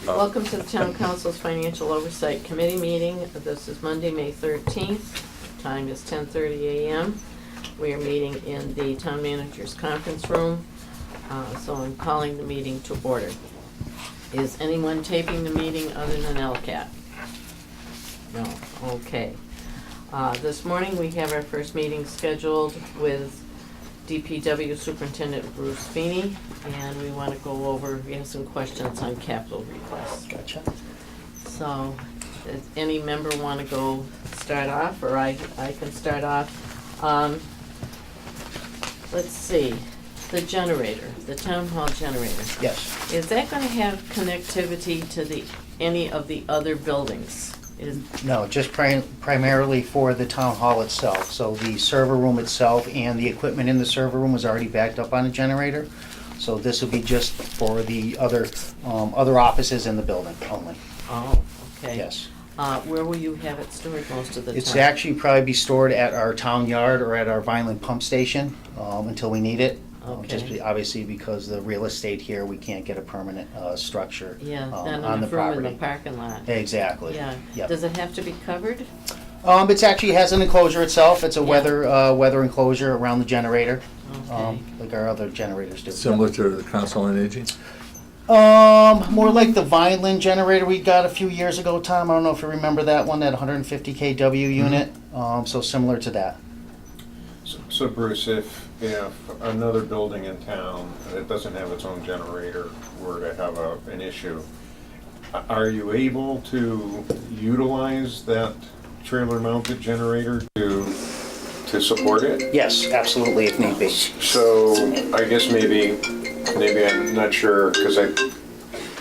Welcome to the Town Council's Financial Oversight Committee meeting. This is Monday, May 13th. Time is 10:30 a.m. We are meeting in the Town Manager's Conference Room, so I'm calling the meeting to order. Is anyone taping the meeting other than LCAT? No. Okay. This morning we have our first meeting scheduled with DPW Superintendent Bruce Feeney, and we want to go over, we have some questions on capital requests. Gotcha. So, does any member want to go start off, or I can start off? Let's see, the generator, the town hall generator. Yes. Is that going to have connectivity to any of the other buildings? No, just primarily for the town hall itself. So the server room itself and the equipment in the server room was already backed up on a generator. So this would be just for the other offices in the building only. Oh, okay. Yes. Where will you have it stored most of the time? It's actually probably be stored at our town yard or at our Vineland pump station until we need it. Okay. Obviously because the real estate here, we can't get a permanent structure Yeah, on not the enough room in property. the parking lot. Exactly. Yeah. Yep. Does it have to be covered? It actually has an enclosure itself. It's a Yeah. weather enclosure around the generator, Okay. like our other generators do. Similar to the Council on Aging? More like the Vineland generator we got a few years ago, Tom. I don't know if you remember that one, that 150 kW unit. So similar to that. So Bruce, if another building in town that doesn't have its own generator were to have an issue, are you able to utilize that trailer-mounted generator to support it? Yes, absolutely, if need be. So I guess maybe I'm not sure, because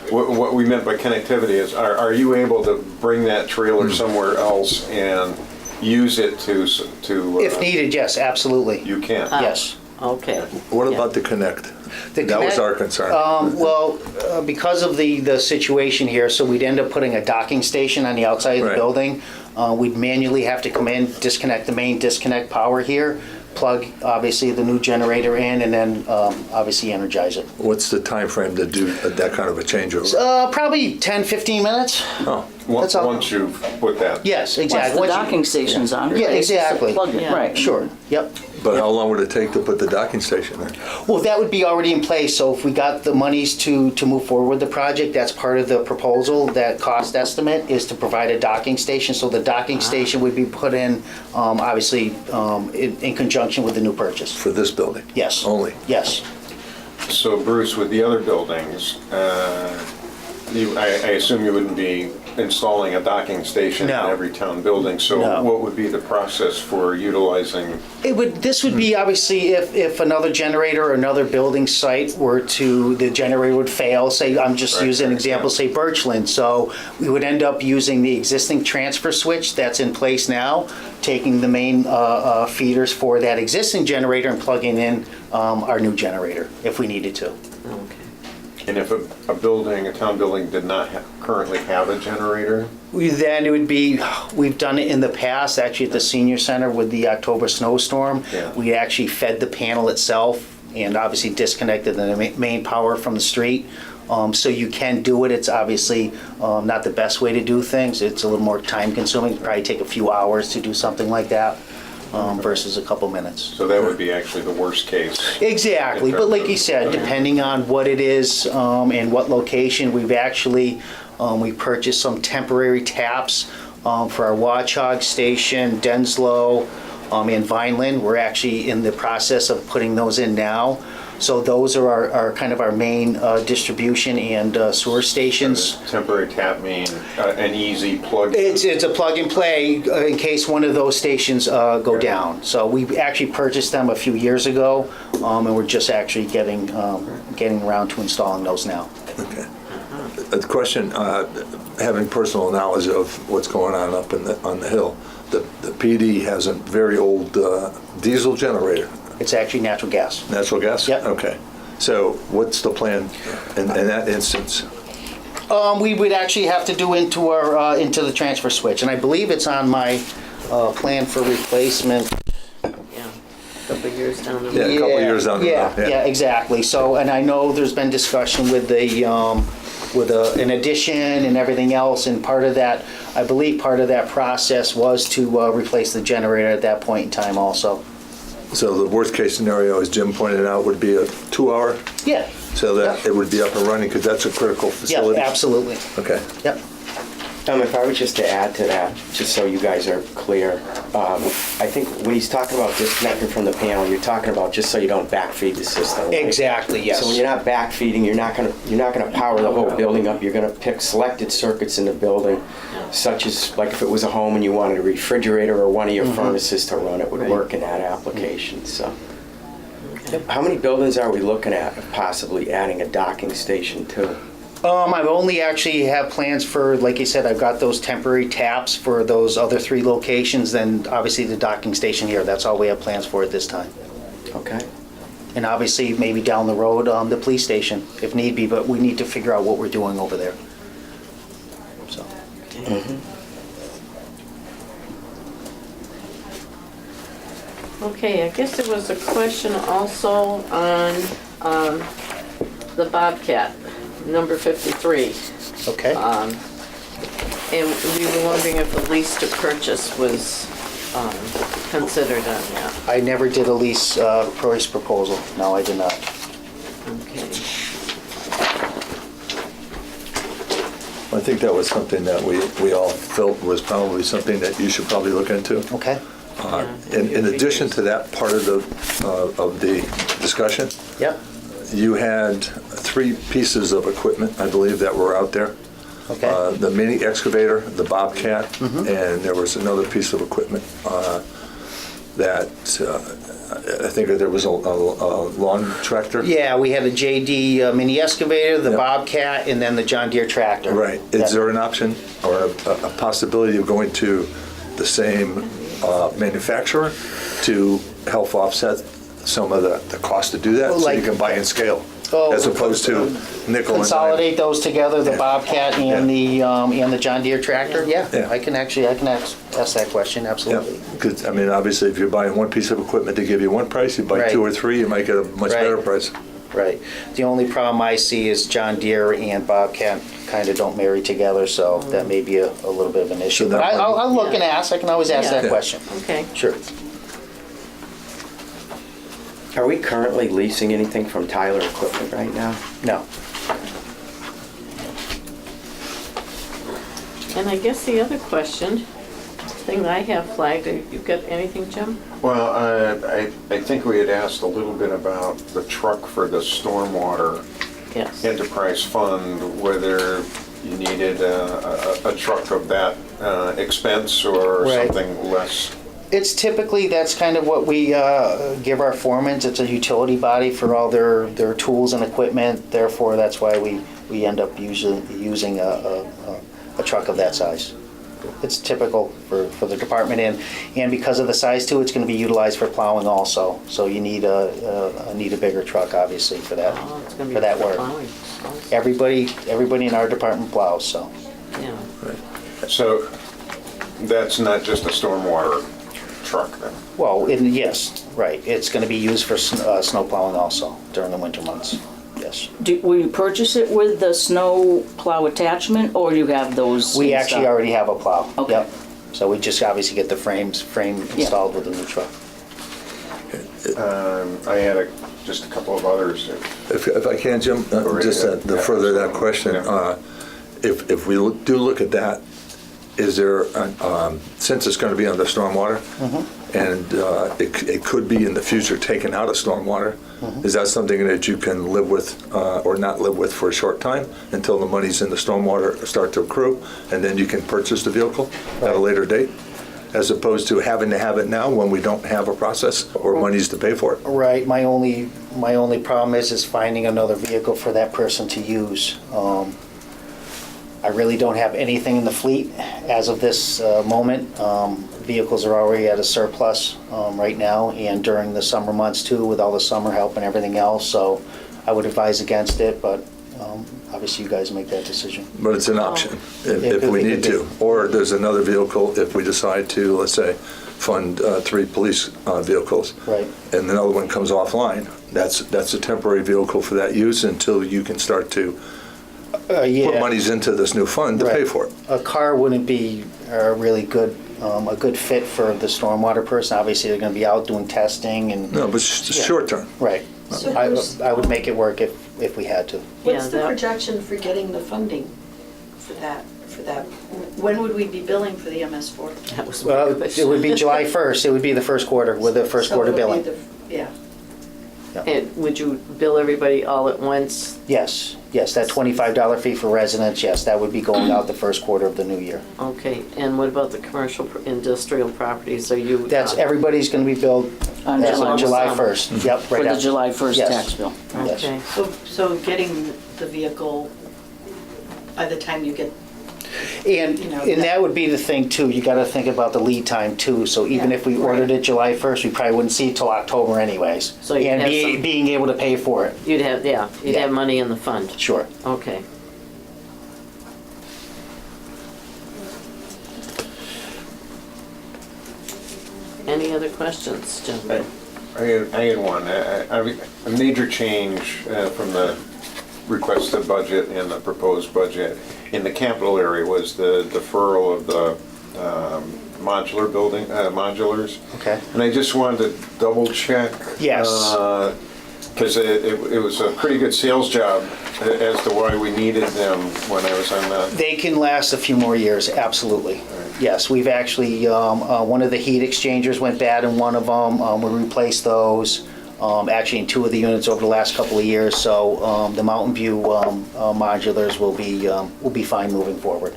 what we meant by connectivity is, are you able to bring that trailer somewhere else and use it to If needed, yes, absolutely. You can. Yes. Okay. What Yeah. about the Connect? The That was Connect- our concern. Because of the situation here, so we'd end up putting a docking station on the outside of the Right. building. We'd manually have to come in, disconnect the main disconnect power here, plug obviously the new generator in, and then obviously energize it. What's the time frame to do that kind of a changeover? Probably 10, 15 minutes. Oh, That's all. Once you've put that. Yes, Once exactly. the Once you- docking station's on. Yeah, right, it's just exactly. plug it, Yeah. Right. Sure, yep. but how long would it take to put the docking station in? Well, that would be already in place, so if we got the monies to move forward with the project, that's part of the proposal. That cost estimate is to provide a docking station, so the docking station would be put in, obviously, in conjunction with the new purchase. For this building? Yes. Only? Yes. So Bruce, with the other buildings, I assume you wouldn't be installing a docking station in No. every town building. So No. what would be the process for utilizing? This would be obviously if another generator or another building site the generator would fail, say, I'm just Right, using an right, example, yeah. say Birchland. So we would end up using the existing transfer switch that's in place now, taking the main feeders for that existing generator and plugging in our new generator if we needed to. Okay. And if a town building did not currently have a generator? Then it would be, we've done it in the past, actually at the senior center with the October snowstorm. Yeah. We actually fed the panel itself and obviously disconnected the main power from the street. So you can do it. It's obviously not the best way to do things. It's a little more time consuming. It'd probably take a few hours to do something like that versus a couple minutes. So that would be actually the worst case. Exactly, but like you said, depending on what it is and what location, we've actually, we purchased some temporary taps for our Watchog station, Denslow, and Vineland. We're actually in the process of putting those in now. So those are our kind of our main distribution and sewer stations. Temporary tap mean an easy plug? It's a plug and play in case one of those stations go down. So we actually purchased them a few years ago, and we're just actually getting around to installing those now. Okay. A question, having personal knowledge of what's going on up on the hill, the PD has a very old diesel generator. It's actually natural gas. Natural gas? Yep. Okay. So what's the plan in that instance? We would actually have to do into the transfer switch, and I believe it's on my plan for replacement. Yeah. A couple of years down the road. Yeah, a couple of years down the road, yeah. Yeah, exactly. So, and I know there's been discussion with the an addition and everything else, and part of that, I believe part of that process was to replace the generator at that point in time also. So the worst case scenario, as Jim pointed out, would be a 2-hour, Yeah. so that Yep. it would be up and running, because that's a critical Yeah, facility. absolutely. Okay. Yep. If I was just to add to that, just so you guys are clear, I think when he's talking about disconnecting from the panel, you're talking about just so you don't backfeed the system. Right? Exactly, yes. So when you're not backfeeding, you're not gonna power the whole building up. You're gonna pick selected circuits in the building, such as like if it was a home and you wanted a refrigerator or one of your furnaces to run, it would Right. work in that application. So, Okay. how many buildings are we looking at of possibly adding a docking station to? I've only actually have plans for, like you said, I've got those temporary taps for those other 3 locations, then obviously the docking station here, that's all we have plans for at this time. Okay. And obviously, maybe down the road, the police station, if need be, but we need to figure out what we're doing over there. So, Okay, I guess there was a question also on the Bobcat, number 53. okay. And we were wondering if the lease to purchase was considered on that. I never did a lease price proposal. No, I did not. Okay. I think that was something that we all felt was probably something that you should probably look into. Okay. In addition to that part of the discussion, Yep. you had 3 pieces of equipment, I believe, that were out there. Okay. The mini excavator, the Bobcat, and there was another piece of equipment that I think there was a lawn tractor. Yeah, we had a JD mini excavator, the Yep. Bobcat, and then the John Deere tractor. Right. Is there an option or a possibility of going to the same manufacturer to help offset some of the cost to do that, Well, so you like- can buy in scale, Oh, as opposed to nickel and dime? Consolidate those together, the Yeah. Bobcat and the John Deere tractor? Yeah, Yeah. I can ask that question, Yeah, absolutely. because, I mean, obviously, if you're buying one piece of equipment to give you one price, you buy Right. 2 or 3, you might get a much Right. better price. Right. The only problem I see is John Deere and Bobcat kind of don't marry together, so that may be a little bit of an issue. So But that might- I'll look and ask, I can always ask Yeah. that question. Okay. Sure. Are we currently leasing anything from Tyler Equipment right now? No. And I guess the other question, thing I have flagged, you got anything, Jim? Well, I think we had asked a little bit about the truck for the stormwater Yes. enterprise fund, whether you needed a truck of that expense or Right. something less. It's typically, that's kind of what we give our foremen. It's a utility body for all their tools and equipment. Therefore, that's why we end up using a truck of that size. It's typical for the department, and because of the size too, it's going to be utilized for plowing also. So you need a bigger truck, obviously, for that Oh, it's gonna be for that work. plowing. Everybody in our department plows. So Yeah. So that's not just a stormwater truck then? well, yes, right. It's going to be used for snow plowing also during the winter months. Yes. Will you purchase it with the snow plow attachment, or you have those? We in actually stock? already have a plow. Okay. Yep. So we just obviously get the frame Yeah. installed with the new truck. I had just a couple of others. If I can, Jim, Go just right to ahead. further Yeah. that question, Yeah. if we do look at that, is there, since it's going to be under stormwater, and it could be in the future taken out of stormwater, is that something that you can live with or not live with for a short time until the money's in the stormwater start to accrue, and then you can purchase the vehicle at a Right. later date, as opposed to having to have it now when we don't have a process or monies to pay for it? Right. My only problem is finding another vehicle for that person to use. I really don't have anything in the fleet as of this moment. Vehicles are already at a surplus right now, and during the summer months too, with all the summer help and everything else. So I would advise against it, but obviously you guys make that decision. But it's an option It if could we be, need could to. Or there's another vehicle if we decide to, let's say, fund 3 police vehicles. Right. And another one comes offline. That's a temporary vehicle for that use until you can start to Yeah. put monies into this new fund to pay Right. for it. A car wouldn't be a really good, a good fit for the stormwater person. Obviously, they're gonna be out doing testing and. No, but short term. Right. So I who's- I would make it work if we had to. What's Yeah, the that- projection for getting the funding for that? When would we be billing for the MS4? That was my Well, question. it would be July 1st. It would be the first quarter, with the first So quarter it'll be billing. Yeah. And would you bill everybody all at once? Yes, yes, that $25 fee for residents, yes, that would be going out the first quarter of the new year. Okay, and what about the commercial industrial properties? Are you? That's, everybody's gonna be billed On as of July Summer. 1st. Yep, right For the after. July 1st Yes. tax bill. Yes. Okay, So getting the vehicle by the time you get, And, You know, and that would be the thing too, you gotta think about the lead time too, so even Yeah, if we right. ordered it July 1st, we probably wouldn't see it till October anyways. So you'd And have some- being able to pay for it, you'd have, yeah, you'd Yeah. have money in the fund. sure. Okay. Any other questions, gentlemen? I had one. A major change from the requested budget and the proposed budget in the capital area was the deferral of the modular building, modulars. Okay. And I just wanted to double check. Yes. Because it was a pretty good sales job as to why we needed them when I was on the. They can last a few more years, absolutely. Yes, we've actually, one of the heat exchangers went bad in one of them, we replaced those, actually in two of the units over the last couple of years, so the Mountain View modulars will be fine moving forward.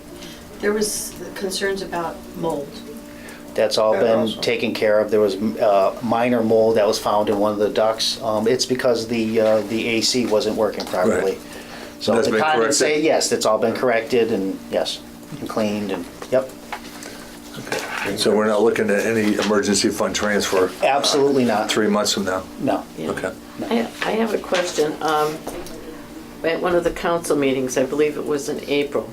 there was concerns about mold. That's all That been also. taken care of. There was minor mold that was found in one of the ducts. It's because the AC wasn't working properly. Right. So That's the been corrected? condensate, yes, that's all been corrected and yes, and cleaned and, yep, So we're not looking at any emergency fund transfer absolutely not. 3 months from now? No. Yeah. Okay. I have a question. At one of the council meetings, I believe it was in April,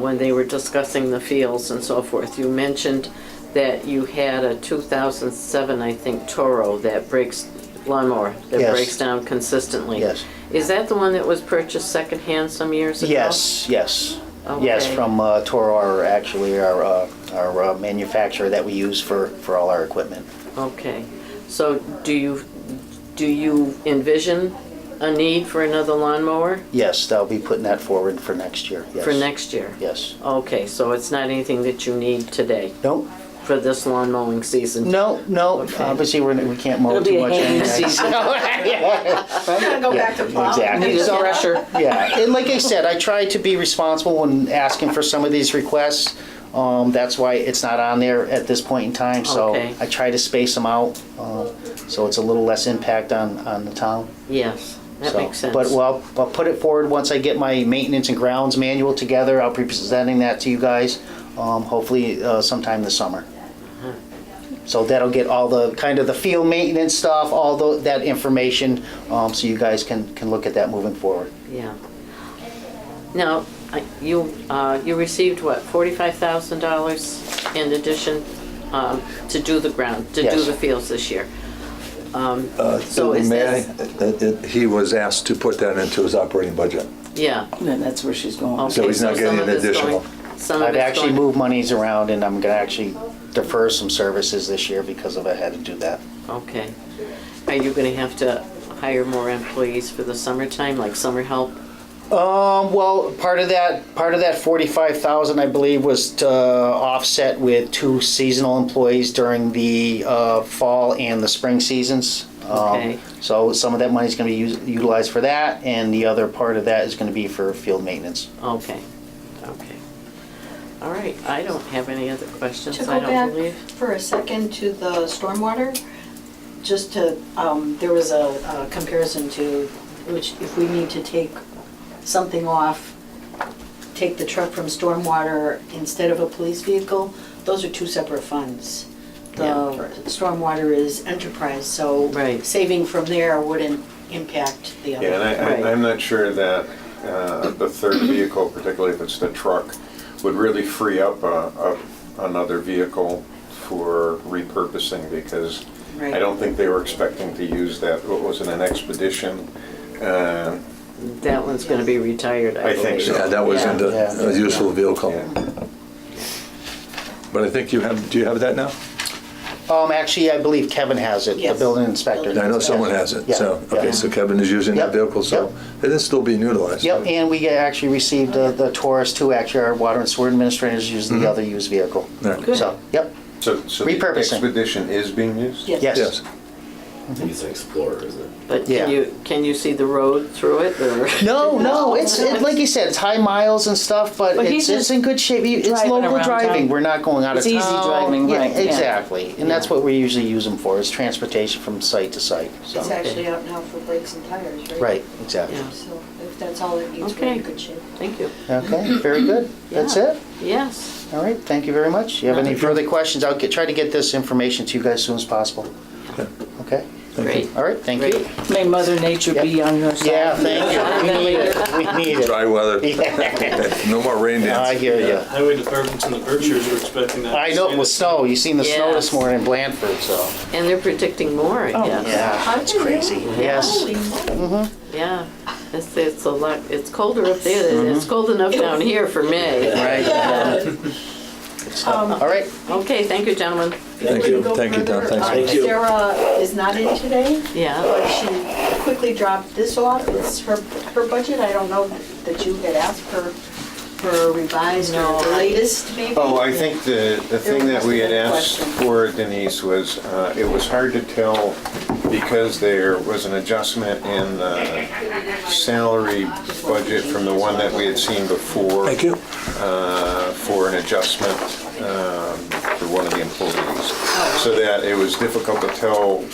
when they were discussing the fields and so forth, you mentioned that you had a 2007, I think, Toro that breaks, lawnmower, that Yes. breaks down consistently. Yes. Is that the one that was purchased secondhand some years ago? Yes, yes. Yes, Okay. from Toro, our manufacturer that we use for all our equipment. Okay. So do you envision a need for another lawnmower Yes, they'll be putting that forward for next year, yes. for next year? Yes. Okay, so it's not anything that you need today Nope, for this lawn mowing season? no, Okay. obviously we can't mow It'll too be a much hanging anyway. season. We're gonna go back to plowing. Exactly. Need a So- pressure. Yeah, and like I said, I try to be responsible when asking for some of these requests. That's why it's not on there at this point in time, so Okay. I try to space them out, so it's a little less impact on the town. Yes, that So, makes sense. But well, I'll put it forward once I get my maintenance and grounds manual together. I'll be presenting that to you guys, hopefully sometime this summer. Uh-huh. So that'll get all the, kind of the field maintenance stuff, that information, so you guys can look at that moving forward. Yeah. Now, you received what, $45,000 in addition to do the ground, to do Yes. the fields this year? So is May this? He was asked to put that into his operating budget. Yeah. Then that's where she's going. Okay, So he's not some getting of an it's going- additional. Some of I've it's actually going- moved monies around and I'm gonna actually defer some services this year because of I had to do that. Okay. Are you gonna have to hire more employees for the summertime, like summer help? Well, part of that 45,000, I believe, was to offset with 2 seasonal employees during the fall and the spring seasons. Okay. So some of that money's gonna be utilized for that, and the other part of that is gonna be for field maintenance. Okay, okay. All right, I don't have any other questions, To I go don't back believe. for a second to the stormwater, just to, there was a comparison to, which if we need to take something off, take the truck from stormwater instead of a police vehicle, those are 2 separate funds. The Yeah. stormwater is enterprise, so Right. saving from there wouldn't impact the other. Yeah, and Right. I'm not sure that the third vehicle, particularly if it's the truck, would really free up another vehicle for repurposing, because I Right. don't think they were expecting to use that, what was it, an expedition? that one's gonna be retired, I I think believe. so. Yeah, that was Yeah. into Yeah. a useful vehicle. Yeah. But I think do you have that now? Actually, I believe Kevin has it, the Yes. building inspector. I know someone has it, Yeah. so, okay, Yeah. so Kevin is using that Yep. vehicle, so Yep. it is still being utilized. Yep, and we actually received the Taurus too. Actually, our water and sewer administrators use the other used vehicle. Yeah. Good. So, yep, So the Repurposing. Expedition is being used? Yes. yes. Yes. He's an explorer, isn't it? But Yeah. can you see the road through it, or? No, it's like you said, it's high miles and stuff, but But it's he's just in good shape. It's driving local around driving. town. We're not going out It's of easy town. driving, Yeah, right, yeah. exactly, and that's Yeah. what we usually use them for, is transportation from site to site. So. It's actually out now for brakes and tires, right? Right, exactly. Yeah. So if that's all it needs, we're Okay. in good shape. Thank you. Okay, very good. That's Yeah. it. Yes. All right, thank you very much. You have any further questions? I'll try to get this information to you guys as soon as possible. Okay? Great. All right, thank you. Great. May Mother Nature be on your side. Yeah, thank you. We need it. We need it. Dry weather, Yeah. no more rain I dance. hear you. Highway departments in the Berkshires are expecting that. I know it was snow. You seen the snow this Yes. morning in Blandford, so. And they're predicting more, I Oh, guess. Yeah, it's crazy. Yes. Holy moly. Yeah. It's a lot, it's colder up there than it's cold enough down here for May. Right. All right. Okay, thank you, gentlemen. Thank you, thank you, Tom, thanks. Thank you. Sarah is not in today, Yeah. but she quickly dropped this off. It's her budget. I don't know that you had asked for a revised No, or the I- latest, maybe? Oh, I think the thing that we had asked for, Denise, was it was hard to tell because there was an adjustment in the salary budget from the one that we had seen before. Thank you. For an adjustment for one of the employees. So that it was difficult to tell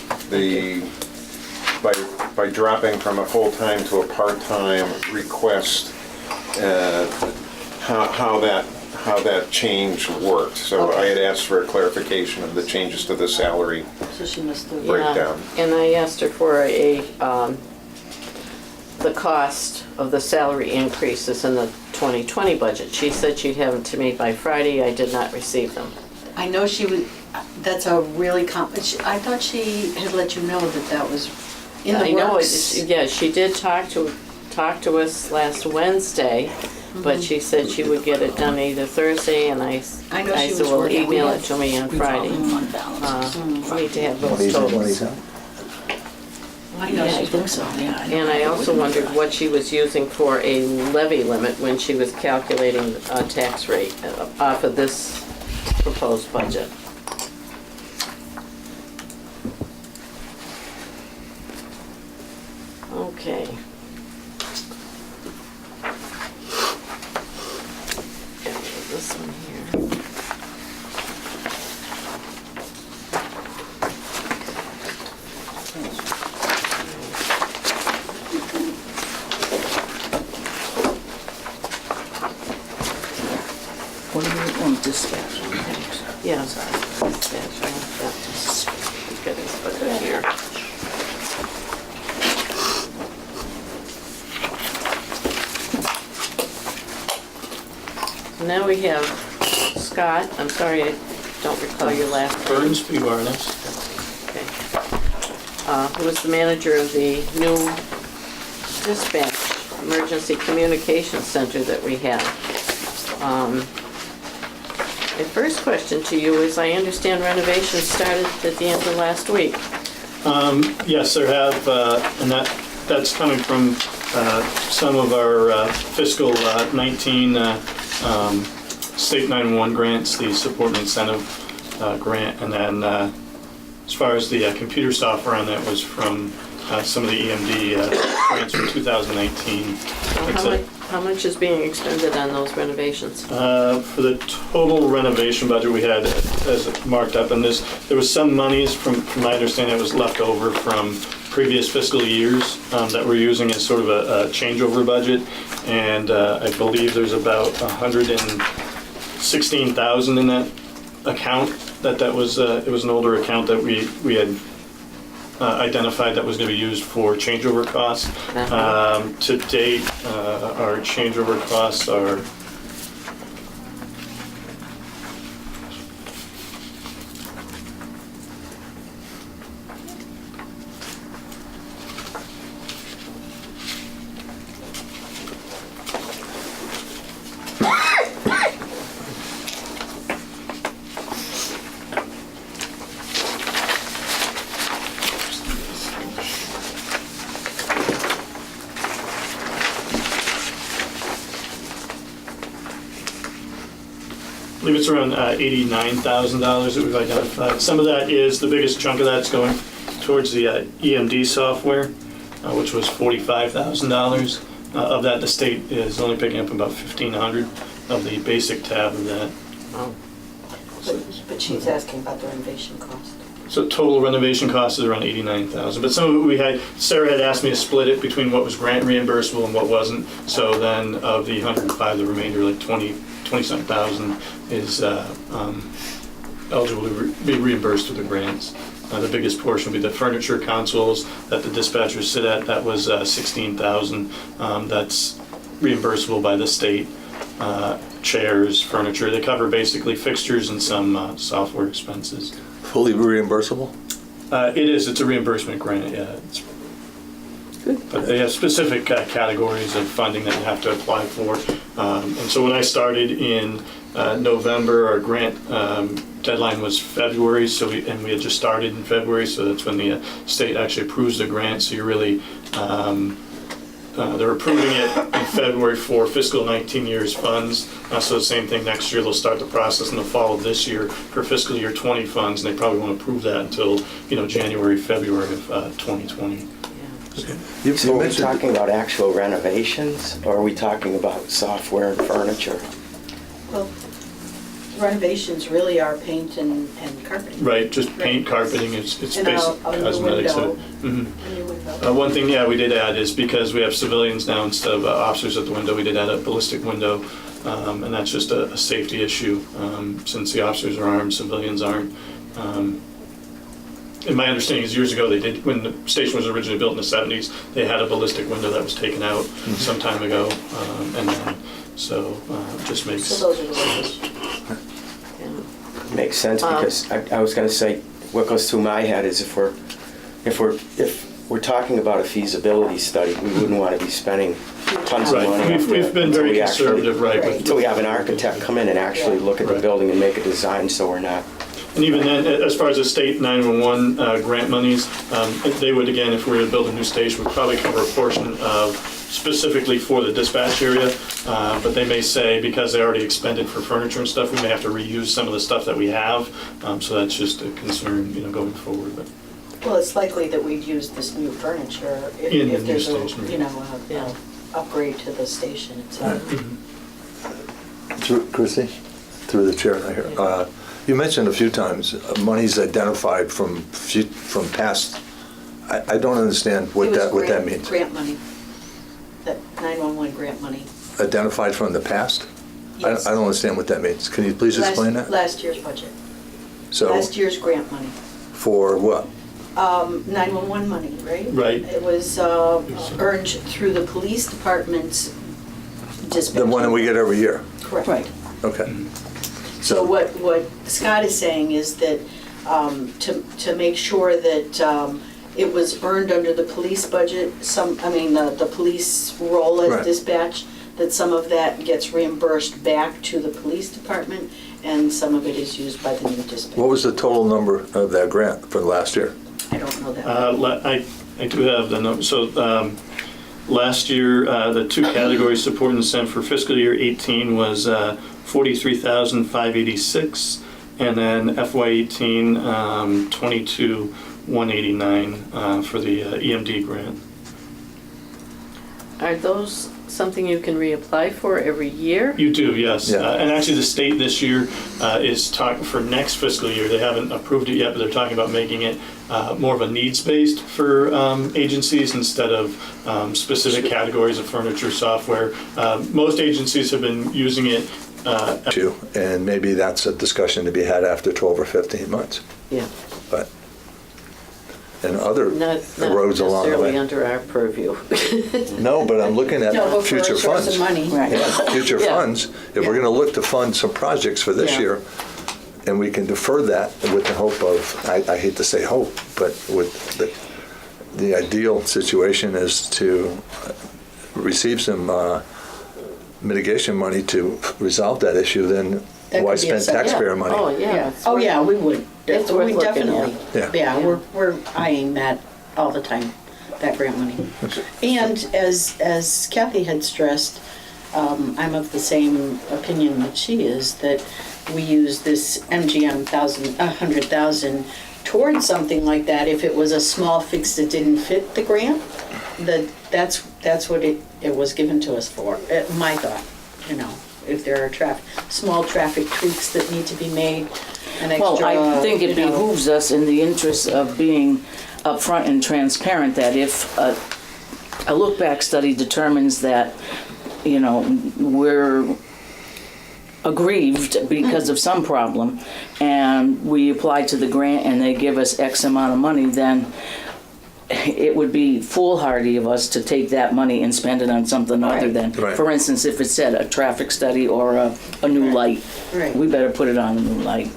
by dropping from a full-time to a part-time request, how that change worked. So I had asked for a clarification of the changes to the salary. So she must have. Yeah. Breakdown. And I asked her for the cost of the salary increases in the 2020 budget. She said she'd have them to me by Friday. I did not receive them. I know she was, that's a really I thought she had let you know that was in the I know, works. yeah, she did talk to us last Wednesday, but she said she would get it done either Thursday, and I I know she said, was well, working. We email had- it to me on Friday. Fund balance. We need to have When those he's totals. out. I know Yeah, I she think so, yeah. And I also wondered what she was using for a levy limit when she was calculating a tax rate off of this proposed budget. Okay. And this one here. What do you want, dispatch? Yeah. That's right. Get this budget here. Now we have Scott. I'm sorry, I don't recall your last name. Burns P. Barnes. Okay. Who is the manager of the new dispatch emergency communication center that we have. The first question to you is, I understand renovations started at the end of last week. Yes, there have, and that's coming from some of our fiscal 19 state 911 grants, the support and incentive grant, and then as far as the computer software on that was from some of the EMD grants from 2019. That's it. How much is being expended on those renovations? For the total renovation budget we had as marked up, and there was some monies from my understanding that was left over from previous fiscal years that we're using as sort of a changeover budget, and I believe there's about 116,000 in that account. That was it was an older account that we had identified that was going to be used for changeover costs. To date, our changeover costs are believe it's around $89,000 that we've identified. Some of that is, the biggest chunk of that's going towards the EMD software, which was $45,000. Of that, the state is only picking up about $1,500 of the basic tab of that. Oh, But she's asking about the renovation cost. So total renovation cost is around $89,000. But some of it we had, Sarah had asked me to split it between what was grant reimbursable and what wasn't. So then of the 105, the remainder, like 20-some thousand, is eligible to be reimbursed through the grants. The biggest portion would be the furniture consoles that the dispatchers sit at. That was $16,000. That's reimbursable by the state. Chairs, furniture, they cover basically fixtures and some software expenses. Fully reimbursable? It is, it's a reimbursement grant, yeah. But they have specific categories of funding that you have to apply for. And so when I started in November, our grant deadline was February, and we had just started in February, so that's when the state actually approves the grant, so you're really, they're approving it in February for fiscal 19 year's funds. So the same thing next year, they'll start the process in the fall of this year for fiscal year 20 funds, and they probably won't approve that until, January, February of 2020. You So are we mentioned- talking about actual renovations, or are we talking about software and furniture? Well, renovations really are paint and carpeting. Right, just paint, carpeting, it's basic And a new cosmetics. window. Mhm. A new window. One thing, we did add is because we have civilians now instead of officers at the window, we did add a ballistic window, and that's just a safety issue. Since the officers are armed, civilians aren't. And my understanding is years ago, they did, when the station was originally built in the 70s, they had a ballistic window that was taken out some time ago, and then, so just makes. So those are the ways. Makes sense, because I was gonna say, what goes through my head is if we're talking about a feasibility study, we wouldn't wanna be spending tons of Right, money. we've been until very we actually- conservative, right? with- Until we have an architect come in and actually look at the Right. building and make a design, so we're not. And even then, as far as the state 911 grant monies, they would, again, if we were to build a new station, would probably cover a portion of, specifically for the dispatch area, but they may say, because they already expended for furniture and stuff, we may have to reuse some of the stuff that we have, so that's just a concern, going forward. But Well, it's likely that we'd use this new furniture if In the new there's a, station, right. Yeah. upgrade to the station itself. Chrissy, through the chair, I hear. You mentioned a few times monies identified from past. I don't understand what It was that means. Grant money, that 911 grant money. Identified from the past? Yes. I don't understand what that means. Can you please explain that? Last year's budget, So last year's grant money. for what? 911 money, right? Right. It was earned through the police department's dispatch. The one that we get every year. Correct. Right. Okay. So what Scott is saying is that to make sure that it was earned under the police budget, the police role as Right. dispatch, that some of that gets reimbursed back to the police department, and some of it is used by the new dispatch. What was the total number of that grant for last year? I don't know that. I do have the number. So last year, the two categories, support and incent for fiscal year 18 was $43,586, and then FY18 $22,189 for the EMD grant. Are those something you can reapply for every year? You do, yes. Yeah. And actually, the state this year is talking for next fiscal year. They haven't approved it yet, but they're talking about making it more of a needs-based for agencies instead of specific categories of furniture, software. Most agencies have been using it. And maybe that's a discussion to be had after 12 or 15 months. Yeah, But and other not roads along the necessarily way. under our purview. No, but I'm looking at No, but for future a source funds. of money. Right. Yeah, future Yeah. funds. If we're going to look to fund some projects for this Yeah. year, and we can defer that with the hope of, I hate to say hope, but with the ideal situation is to receive some mitigation money to resolve that issue, then That why could be a spend sub- taxpayer Oh, money? yeah. Oh, yeah, we would. It's worth We looking at. definitely. Yeah. Yeah, we're eyeing that all the time, that grant money. And as Kathy had stressed, I'm of the same opinion that she is, that we use this MGM 100,000 towards something like that. If it was a small fix that didn't fit the grant, that's what it was given to us for, my thought, you know. If there are small traffic tweaks that need to be made, an extra, Well, I think it you know, behooves us in the interest of being upfront and transparent that if a look-back study determines that, you know, we're aggrieved because of some problem and we apply to the grant and they give us X amount of money, then it would be foolhardy of us to take that money and spend it on something other than, Right. for instance, if it said a traffic study or a new light, Right. we better put it on a new light.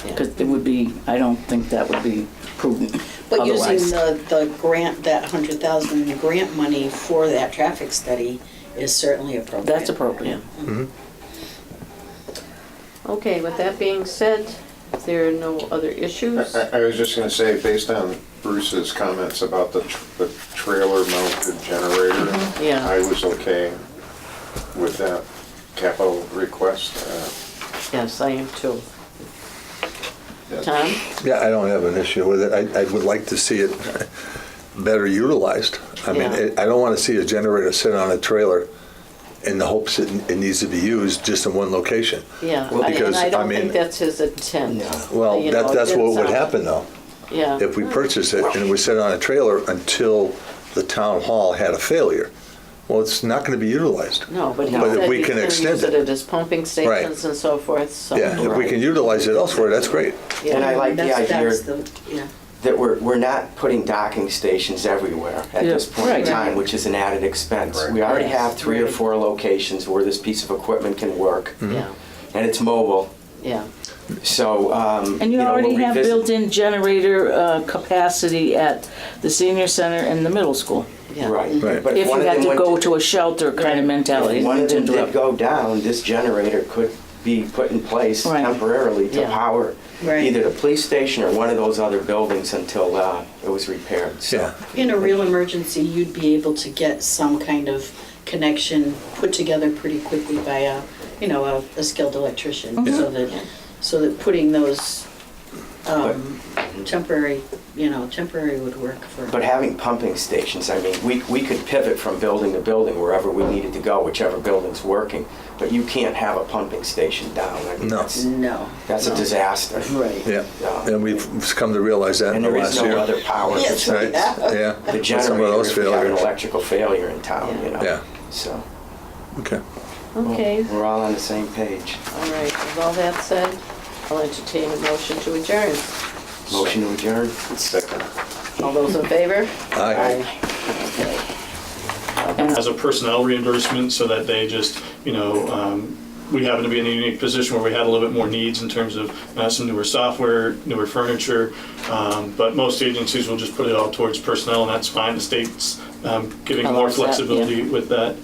Because it would be, I don't think that would be prudent But otherwise. using the grant, that 100,000 grant money for that traffic study is certainly appropriate. That's appropriate. Okay, with that being said, if there are no other issues, I was just gonna say, based on Bruce's comments about the trailer mounted generator, Yeah. I was okay with that capital request. yes, I am too. Tom? Yeah, I don't have an issue with it. I would like to see it better utilized. I mean, Yeah. I don't want to see a generator sit on a trailer in the hopes it needs to be used just in one location. Yeah, Well, and because, I I don't mean- think that's his intent. Well, You know, it that's didn't what would sound- happen though. Yeah. If we purchase it and we sit on a trailer until the town hall had a failure, well, it's not going to be utilized. No, but he But if said we he's can gonna extend use it it. at his pumping stations and so forth, so. Yeah, if we can utilize it elsewhere, that's great. Yeah. And I like the idea That's the, yeah. that we're not putting docking stations everywhere at Yeah, this point in right. time, which is an added expense. Right. We already Yes, have 3 or right. 4 locations where this piece of equipment can work, Yeah, and it's mobile. yeah. So, And you know, already we'll have revisit- built-in generator capacity at the senior center and the middle school. Yeah. Right. Right. But If you one of had them to went go to a shelter kind of mentality. If one of them to did interrupt. go down, this generator could be put in place Right. temporarily to Yeah. power Right. either the police station or one of those other buildings until it was repaired. So, Yeah. In a real emergency, you'd be able to get some kind of connection put together pretty quickly by a skilled electrician, so that putting those temporary would work for. But having pumping stations, I mean, we could pivot from building to building wherever we needed to go, whichever building's working. But you can't have a pumping station down. I mean, No. that's a No. disaster. Right. Yeah, Yeah. and we've come to realize that in And the there is last no year. other power. Yes, to Right, Yeah. yeah. the With some of generator those if we have an failures. electrical failure in town, you know. Yeah. So, Okay. Okay, we're all on the same page. all right, with all that said, I'll entertain a motion to adjourn. Motion to adjourn? Second. All those in favor? Aye. Okay. As a personnel reimbursement, so that they just, we happen to be in a unique position where we had a little bit more needs in terms of some newer software, newer furniture, but most agencies will just put it all towards personnel, and that's fine. The state's giving more Allows that, flexibility yeah. with that.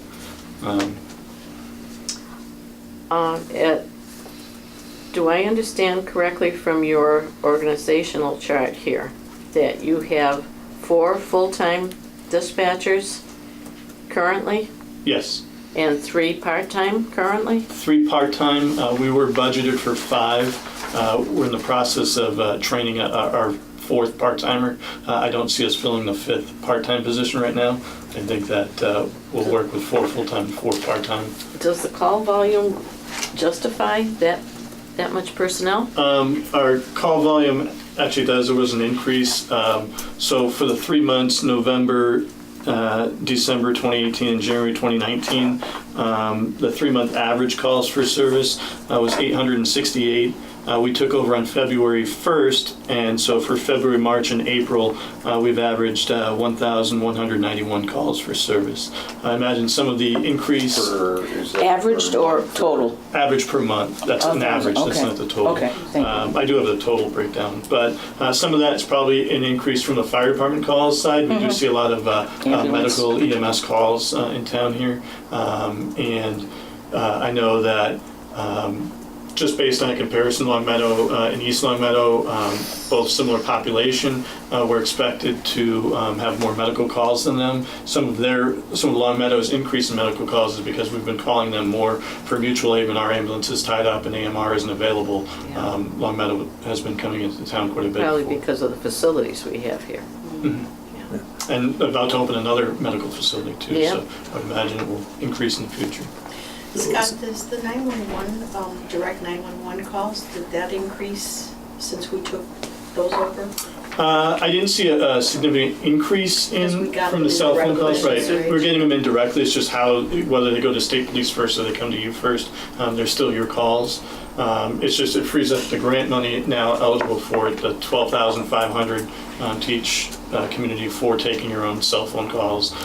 Do I understand correctly from your organizational chart here that you have 4 full-time dispatchers currently Yes. and 3 part-time currently? 3 part-time, we were budgeted for 5. We're in the process of training our 4th part-timer. I don't see us filling the 5th part-time position right now. I think that we'll work with 4 full-time and 4 part-time. Does the call volume justify that much personnel? Our call volume actually does, there was an increase. So for the 3 months, November, December 2018 and January 2019, the 3-month average calls for service was 868. We took over on February 1st, and so for February, March, and April, we've averaged 1,191 calls for service. I imagine some of the increase, Is that Averaged per or month? total? average per month, that's an Okay, average, that's okay. not the total. Okay, thank you. I do have the total breakdown, but some of that is probably an increase from the fire department calls side. We do see a lot of Ambulance. medical EMS calls in town here. And I know that just based on a comparison, Long Meadow and East Long Meadow, both similar population, we're expected to have more medical calls than them. Some of Long Meadow's increase in medical calls is because we've been calling them more for mutual aid when our ambulance is tied up and AMR isn't available. Yeah. Long Meadow has been coming into town quite a bit. Probably because of the facilities we have here. And about to open another medical facility too, Yeah. so I would imagine it will increase in the future. Scott, does the 911, direct 911 calls, did that increase since we took those over? I didn't see a significant increase Because we in got from them the cell phone calls. Right, indirectly. we're getting them indirectly. It's just whether they go to state police first or they come to you first. They're still your calls. It's just it frees up the grant money now eligible for it, the $12,500 to each community for taking your own cell phone calls.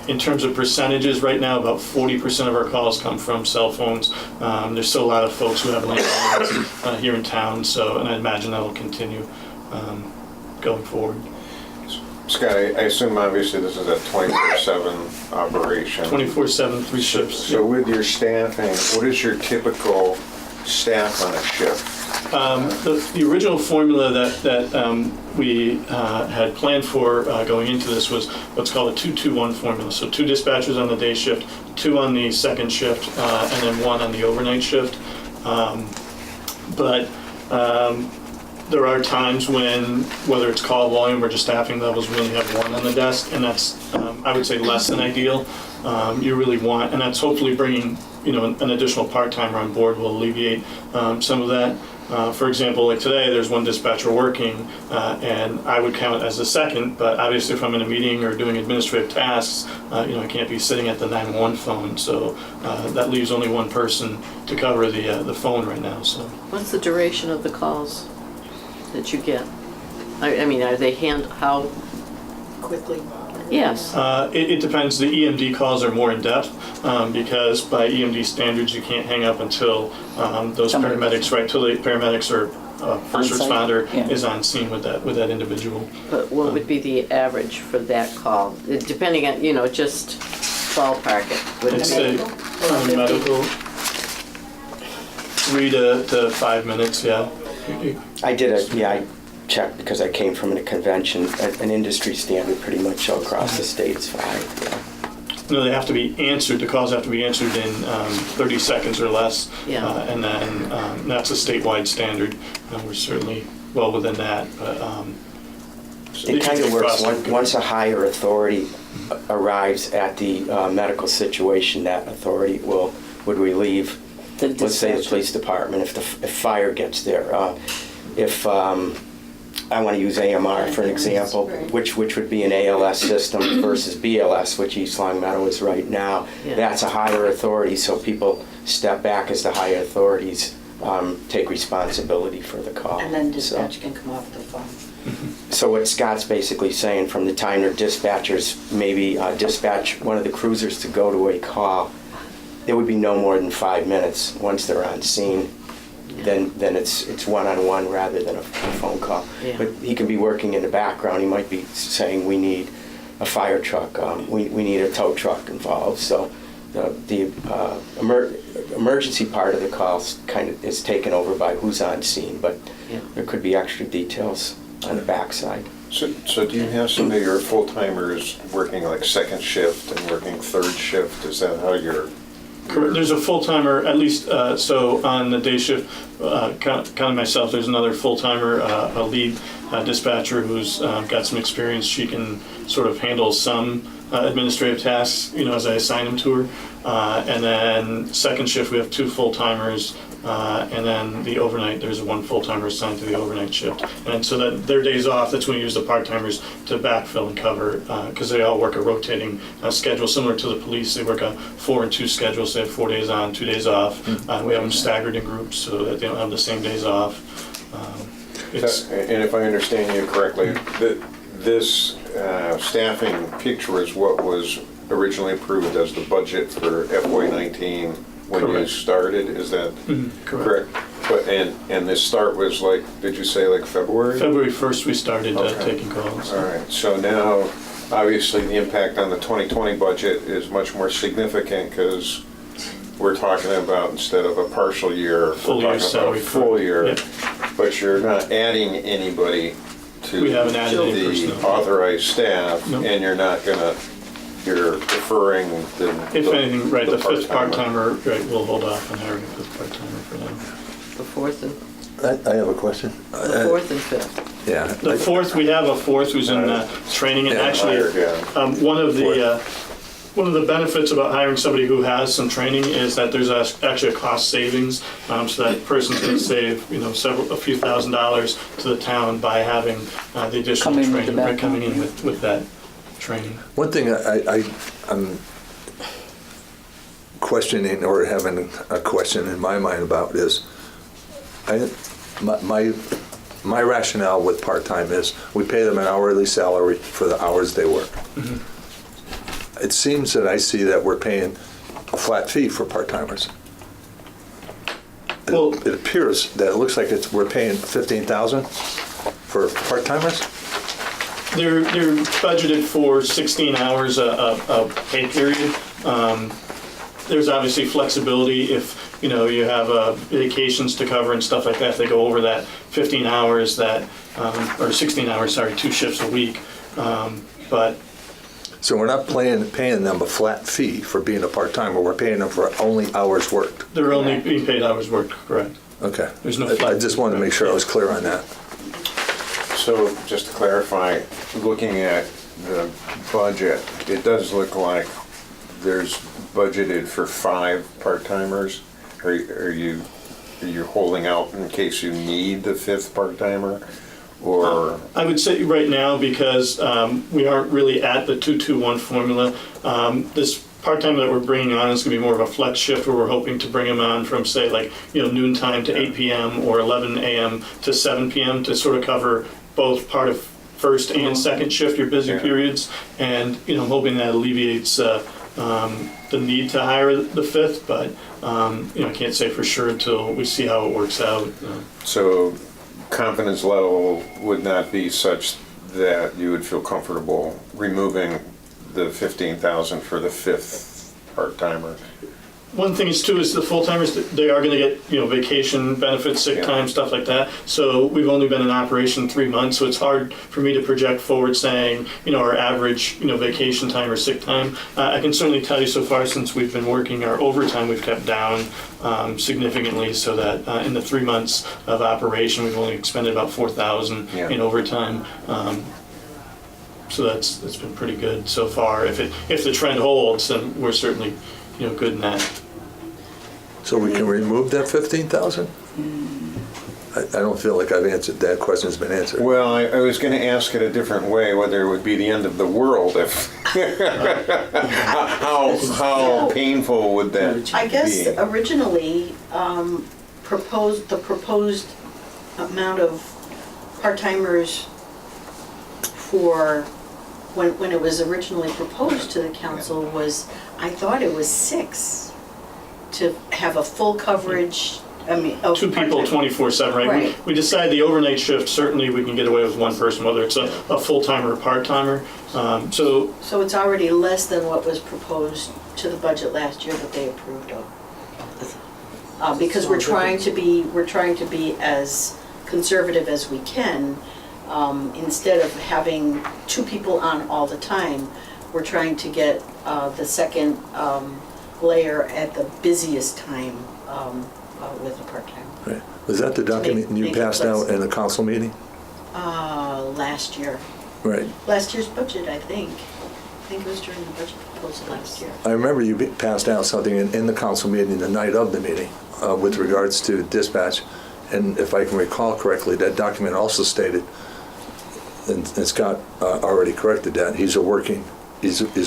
In terms of percentages, right now about 40% of our calls come from cell phones. There's still a lot of folks who have landlines here in town, and I imagine that will continue going forward. Scott, I assume obviously this is a 24/7 operation. 24/7, 3 shifts. So with your staffing, what is your typical staff on a shift? The original formula that we had planned for going into this was what's called a 2-2-1 formula. So 2 dispatchers on the day shift, 2 on the second shift, and then 1 on the overnight shift. There are times when, whether it's call volume or just staffing levels, we only have 1 on the desk, and that's, I would say, less than ideal. You really want, and that's hopefully bringing, an additional part-timer on board will alleviate some of that. For example, like today, there's 1 dispatcher working, and I would count as the second, but obviously if I'm in a meeting or doing administrative tasks, I can't be sitting at the 911 phone, so that leaves only 1 person to cover the phone right now. So. What's the duration of the calls that you get? I mean, are they how? Quickly? Yes. It depends. The EMD calls are more in depth because by EMD standards, you can't hang up until those paramedics, right? Till the paramedics or first On-site? responder Yeah. is on scene with that individual. But what would be the average for that call? Depending on, just ballpark it. Would I'd it say be medical 3 to 5 minutes. Yeah. I checked because I came from a convention, an industry standard pretty much all across the state is 5. Yeah. No, they have to be answered. The calls have to be answered in 30 seconds or less. Yeah. And then that's a statewide standard. We're certainly well within that. But It kind of works, once a higher authority arrives at the medical situation, that authority would relieve, let's say the police department, if fire gets there. If I want to use AMR for an example, which would be an ALS system versus BLS, which East Long Meadow is right now. Yeah. That's a higher authority, so people step back as the higher authorities take responsibility for the call. And then dispatch can come off the phone. So what Scott's basically saying, from the time their dispatchers maybe dispatch one of the cruisers to go to a call, it would be no more than 5 minutes once they're on scene. Then it's one-on-one rather than a phone call. Yeah. But he can be working in the background. He might be saying, we need a fire truck, we need a tow truck involved. So the emergency part of the call kind of is taken over by who's on scene, but Yeah. there could be extra details on the backside. So do you have some of your full-timers working like second shift and working third shift? Is that how you're? Correct. There's a full-timer, at least, so on the day shift, counting myself, there's another full-timer, a lead dispatcher who's got some experience. She can sort of handle some administrative tasks, as I assign them to her. And then second shift, we have 2 full-timers. And then the overnight, there's 1 full-timer assigned to the overnight shift. And so that their days off, that's when we use the part-timers to backfill and cover, because they all work a rotating schedule, similar to the police. They work a 4 and 2 schedule, so they have 4 days on, 2 days off. We have them staggered in groups so that they don't have the same days off. And if I understand you correctly, this staffing picture is what was originally approved as the budget for FY19 when you Correct. started, is that correct? But and this start was like, did you say like February? February 1st, we started Okay. taking calls. All right, so now, obviously, the impact on the 2020 budget is much more significant because we're talking about, instead of a partial year, Full we're year talking about a salary. full year. Yep. But you're not adding anybody to We haven't added any the personnel. authorized staff, No. and you're not gonna, you're deferring the. If anything, right, the fifth part-timer. part-timer, right, we'll hold off on hiring a fifth part-timer for now. The fourth and, I have a question. the fourth and fifth. Yeah. The fourth, we have a fourth who's in training, and Yeah, actually, hired, yeah. one of the benefits about hiring somebody who has some training is that there's actually a cost savings, so that person's going to save, a few $1,000s to the town by having the additional Coming with the training, by background. coming in with that training. One thing I'm questioning or having a question in my mind about is, my rationale with part-time is we pay them an hourly salary for the hours they work. It seems that I see that we're paying a flat fee for part-timers. Well- It appears that it looks like we're paying $15,000 for part-timers. They're budgeted for 16 hours a pay period. There's obviously flexibility if, you have vacations to cover and stuff like that. If they go over that 15 hours or 16 hours, sorry, 2 shifts a week. But So we're not paying them a flat fee for being a part-timer, we're paying them for only hours worked. they're only being paid hours worked, correct? Okay. There's no I flat just wanted to make sure I was clear on that. So just to clarify, looking at the budget, it does look like there's budgeted for 5 part-timers. Are you holding out in case you need the 5th part-timer? Or, I would say right now, because we aren't really at the 2-2-1 formula, this part-time that we're bringing on is going to be more of a flex shift where we're hoping to bring them on from, say, noon time to 8 p.m. or 11 a.m. to 7 p.m. to sort of cover both part of first and second shift, your busy Yeah. periods. And, I'm hoping that alleviates the need to hire the 5th, but, I can't say for sure until we see how it works out. so confidence level would not be such that you would feel comfortable removing the 15,000 for the 5th part-timer? One thing is too is the full-timers, they are gonna get, vacation benefits, sick Yeah. time, stuff like that. So we've only been in operation 3 months, so it's hard for me to project forward saying, our average, vacation time or sick time. I can certainly tell you so far since we've been working, our overtime we've kept down significantly, so that in the 3 months of operation, we've only expended about 4,000 Yeah. in overtime. So that's been pretty good so far. If the trend holds, then we're certainly, good in that. So we can remove that 15,000? I don't feel like I've answered, that question's been answered. Well, I was going to ask it a different way, whether it would be the end of the world if, how painful would that be? I guess originally, the proposed amount of part-timers for, when it was originally proposed to the council was, I thought it was 6 to have a full coverage, of 2 people, part-time. 24/7, right? Right. We decided the overnight shift, certainly we can get away with 1 person, whether it's a full-timer or part-timer. So So it's already less than what was proposed to the budget last year that they approved of. Because we're trying to be as conservative as we can. Instead of having 2 people on all the time, we're trying to get the second layer at the busiest time with a part-time. Right. Was that the document you make it passed out flexible. in the council meeting? Last year. Right. Last year's budget, I think. I think it was during the budget proposal last year. I remember you passed out something in the council meeting, the night of the meeting, with regards to dispatch. And if I can recall correctly, that document also stated, and Scott already corrected that, he's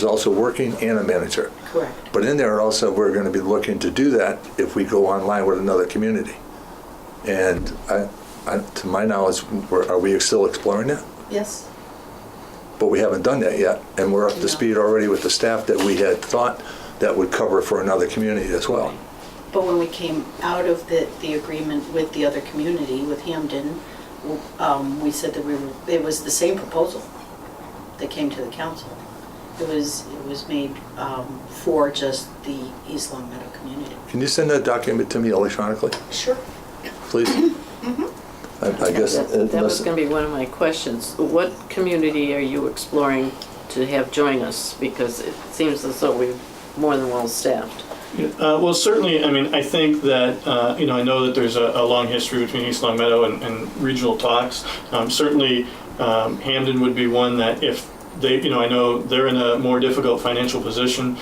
also working and a manager. Correct. But in there also, we're going to be looking to do that if we go online with another community. And to my knowledge, are we still exploring that? Yes. But we haven't done that yet, and we're up to No. speed already with the staff that we had thought that would cover for another community as well. But when we came out of the agreement with the other community, with Hampden, we said that it was the same proposal that came to the council. It was made for just the East Long Meadow community. Can you send that document to me electronically, Sure. please? I guess. That was going to be one of my questions. What community are you exploring to have join us? Because it seems as though we're more than well staffed. Well, certainly, I mean, I think that, I know that there's a long history between East Long Meadow and regional talks. Certainly, Hamden would be one that if they, I know they're in a more difficult financial position,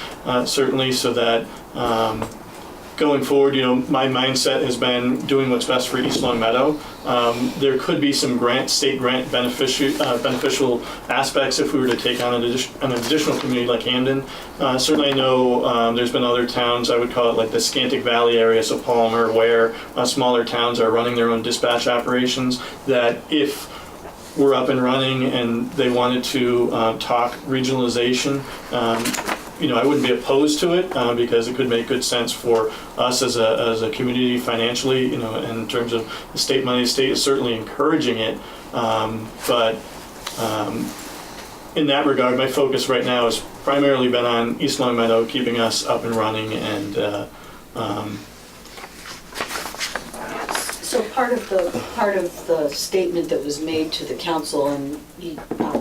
certainly, so that going forward, my mindset has been doing what's best for East Long Meadow. There could be some state grant beneficial aspects if we were to take on an additional community like Hamden. Certainly I know there's been other towns, I would call it like the Scantic Valley area, so Palmer, where smaller towns are running their own dispatch operations, that if we're up and running and they wanted to talk regionalization, I wouldn't be opposed to it because it could make good sense for us as a community financially, in terms of the state money. The state is certainly encouraging it, but in that regard, my focus right now has primarily been on East Long Meadow, keeping us up and running, and So part of the statement that was made to the council, and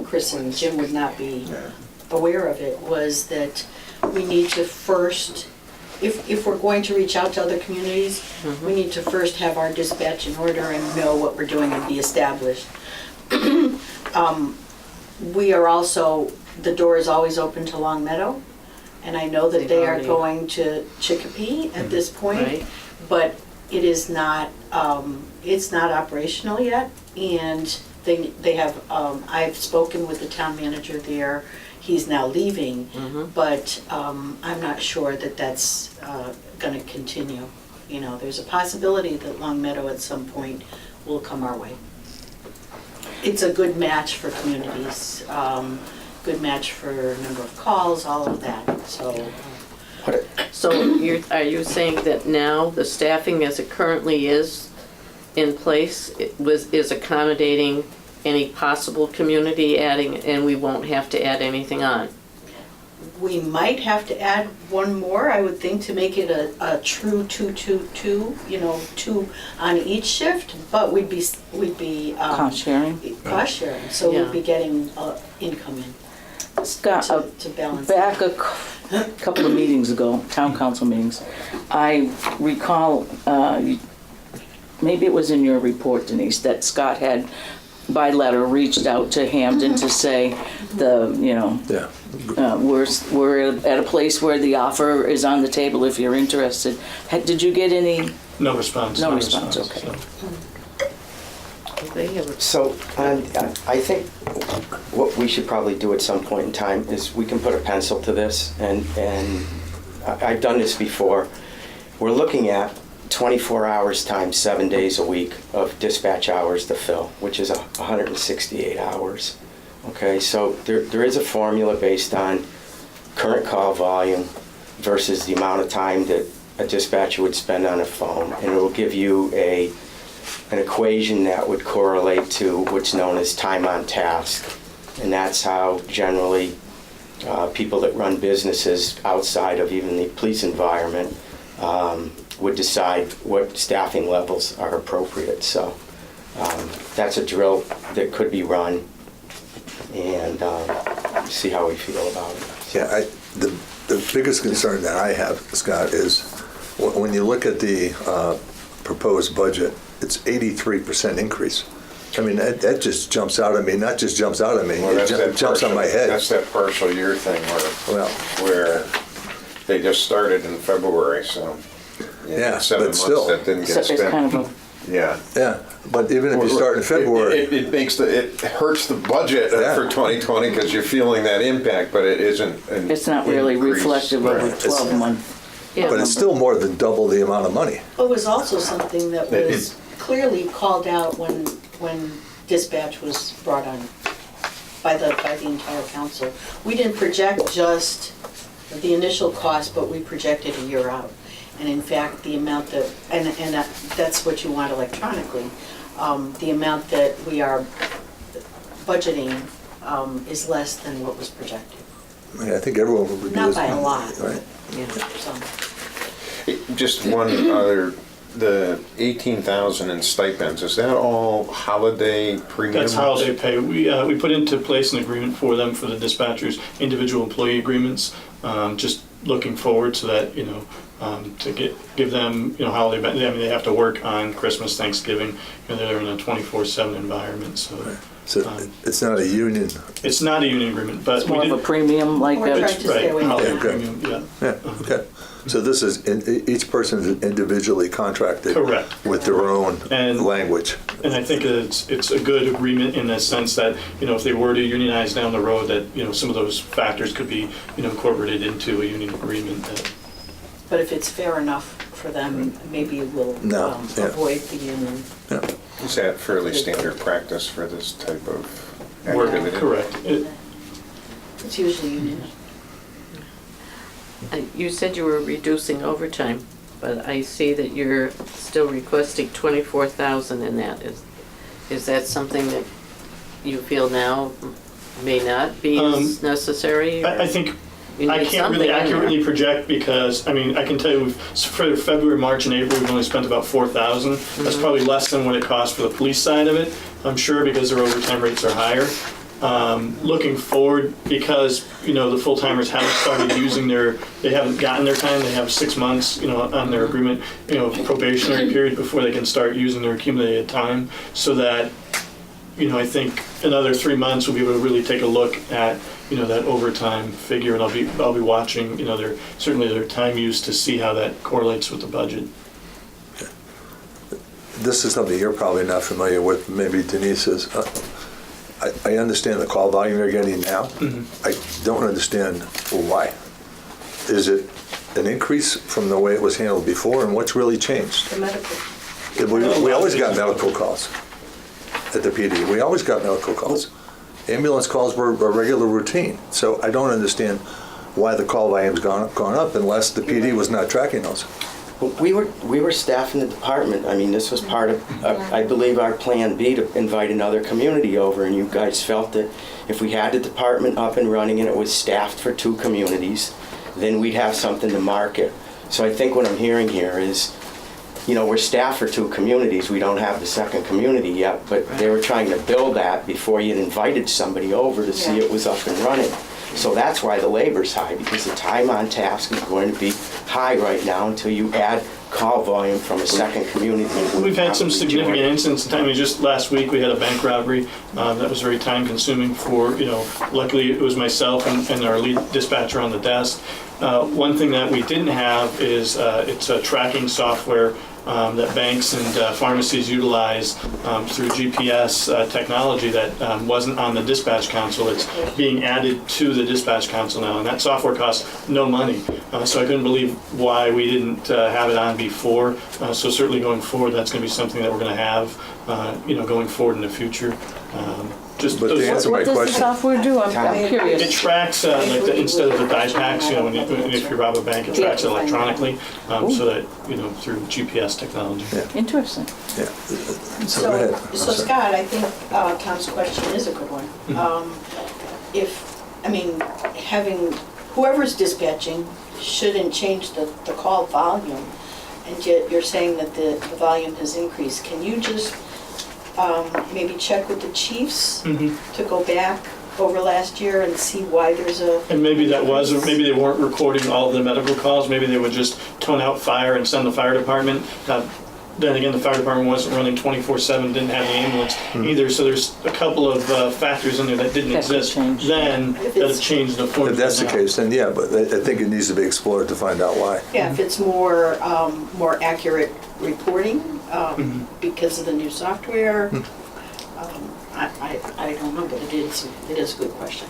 Chris and Jim would not be aware of it, was that we need to first, if we're going to reach out to other communities, we need to first have our dispatch in order and know what we're doing and be established. We are also, the door is always open to Long Meadow, and I know that They've they are already- going to Chicopee at this point, Right. but it is not, it's not operational yet, and they have, I've spoken with the town manager there. He's now leaving, but I'm not sure that that's going to continue. There's a possibility that Long Meadow at some point will come our way. It's a good match for communities, good match for number of calls, all of that, so. So are you saying that now the staffing as it currently is in place is accommodating any possible community adding, and we won't have to add anything on? We might have to add one more, I would think, to make it a true 2-2-2, 2 on each shift, but we'd be Cost sharing? cost sharing, so Yeah. we'd be getting income in Scott, to balance. back a couple of meetings ago, town council meetings, I recall, maybe it was in your report, Denise, that Scott had by letter reached out to Hamden to say Yeah. we're at a place where the offer is on the table if you're interested. Did you get any? no response. No response, okay. So. They have So I think what we should probably do at some point in time is we can put a pencil to this, and I've done this before. We're looking at 24 hours times 7 days a week of dispatch hours to fill, which is 168 hours. Okay, so there is a formula based on current call volume versus the amount of time that a dispatcher would spend on a phone, and it will give you an equation that would correlate to what's known as time on task. And that's how generally people that run businesses outside of even the police environment would decide what staffing levels are appropriate. So that's a drill that could be run, and see how we feel about it. Yeah, the biggest concern that I have, Scott, is when you look at the proposed budget, it's 83% increase. I mean, that just jumps out at me. Not just jumps out at me, Well, that's that it jumps on my partial- head. That's that partial year thing Well. where they just started in February, so. Yeah, 7 but months still. that didn't So get it's kind spent. of Yeah. Yeah, but even if you start in February, It hurts the budget Yeah. for 2020 because you're feeling that impact, but it isn't an it's not really increase. reflective of a Right. 12-month. but it's still more than double the amount of money. It was also something that was clearly called out when dispatch was brought on by the entire council. We didn't project just the initial cost, but we projected a year out. And in fact, the amount that, and that's what you want electronically, the amount that we are budgeting is less than what was projected. I think everyone would be. Not by a lot. Right. Yeah. So, Just one other, the 18,000 in stipends, is that all holiday premiums? That's holiday pay. We put into place an agreement for them for the dispatchers, individual employee agreements, just looking forward so that, to give them, holiday, I mean, they have to work on Christmas, Thanksgiving, they're in a 24/7 environment, so. So it's not a union. It's not a union agreement, but It's we more did. of a premium like We're a. trying to stay away from Holiday that. premium, yeah. Yeah, okay. So this is, each person is individually contracted. Correct. With their own And- language. And I think it's a good agreement in the sense that, if they were to unionize down the road, that, some of those factors could be, incorporated into a union agreement. but if it's fair enough for them, maybe we'll No, yeah. avoid the union. Yeah. Is that fairly standard practice for this type of Work, activity? correct. It's usually union. You said you were reducing overtime, but I see that you're still requesting 24,000 in that. Is that something that you feel now may not be as necessary? I think You I need can't something really in there. accurately project because, I can tell you, for February, March, and April, we've only spent about 4,000. That's probably less than what it costs for the police side of it, I'm sure, because their overtime rates are higher. Looking forward, because, the full-timers haven't started using they haven't gotten their time, they have 6 months, on their agreement, probationary period before they can start using their accumulated time, so that, I think another 3 months we'll be able to really take a look at, that overtime figure, and I'll be watching, certainly their time use to see how that correlates with the budget. This is something you're probably not familiar with, maybe Denise is. I understand the call volume you're getting now. I don't understand why. Is it an increase from the way it was handled before, and what's really changed? The medical. We always got medical calls at the PD. We always got medical calls. Ambulance calls were a regular routine. So I don't understand why the call volume's gone up unless the PD was not tracking those. We were staffing the department. I mean, this was part of, I believe, our plan B to invite another community over, and you guys felt that if we had the department up and running and it was staffed for 2 communities, then we'd have something to market. So I think what I'm hearing here is, we're staffed for 2 communities. We don't have the second community yet, but they were trying to build that before you'd invited somebody over to see it was up and running. So that's why the labor's high, because the time on task is going to be high right now until you add call volume from a second community. We've had some significant incidents. Just last week we had a bank robbery that was very time consuming for, luckily it was myself and our lead dispatcher on the desk. One thing that we didn't have is it's a tracking software that banks and pharmacies utilize through GPS technology that wasn't on the dispatch console. It's being added to the dispatch console now, and that software costs no money. So I couldn't believe why we didn't have it on before. So certainly going forward, that's going to be something that we're going to have, going forward in the future. But to answer my What does the question, software do? I'm It curious. tracks, instead of the die packs, if you rob a bank, it tracks it electronically, so that, through GPS technology. Interesting. yeah. So go ahead. I'm So sorry. Scott, I think Tom's question is a good one. Having whoever's dispatching shouldn't change the call volume, and yet you're saying that the volume has increased. Can you just maybe check with the chiefs to go back over last year and see why there's a... And maybe that was, or maybe they weren't recording all of the medical calls, maybe they would just tone out fire and send the fire department. Then again, the fire department wasn't running 24/7, didn't have the ambulance either, so there's a couple of factors in there that didn't That could exist change. then that have changed the formula. If that's the now. case, then yeah, but I think it needs to be explored to find out why. Yeah, if it's more accurate reporting because of the new software. I don't know, but it is a good question.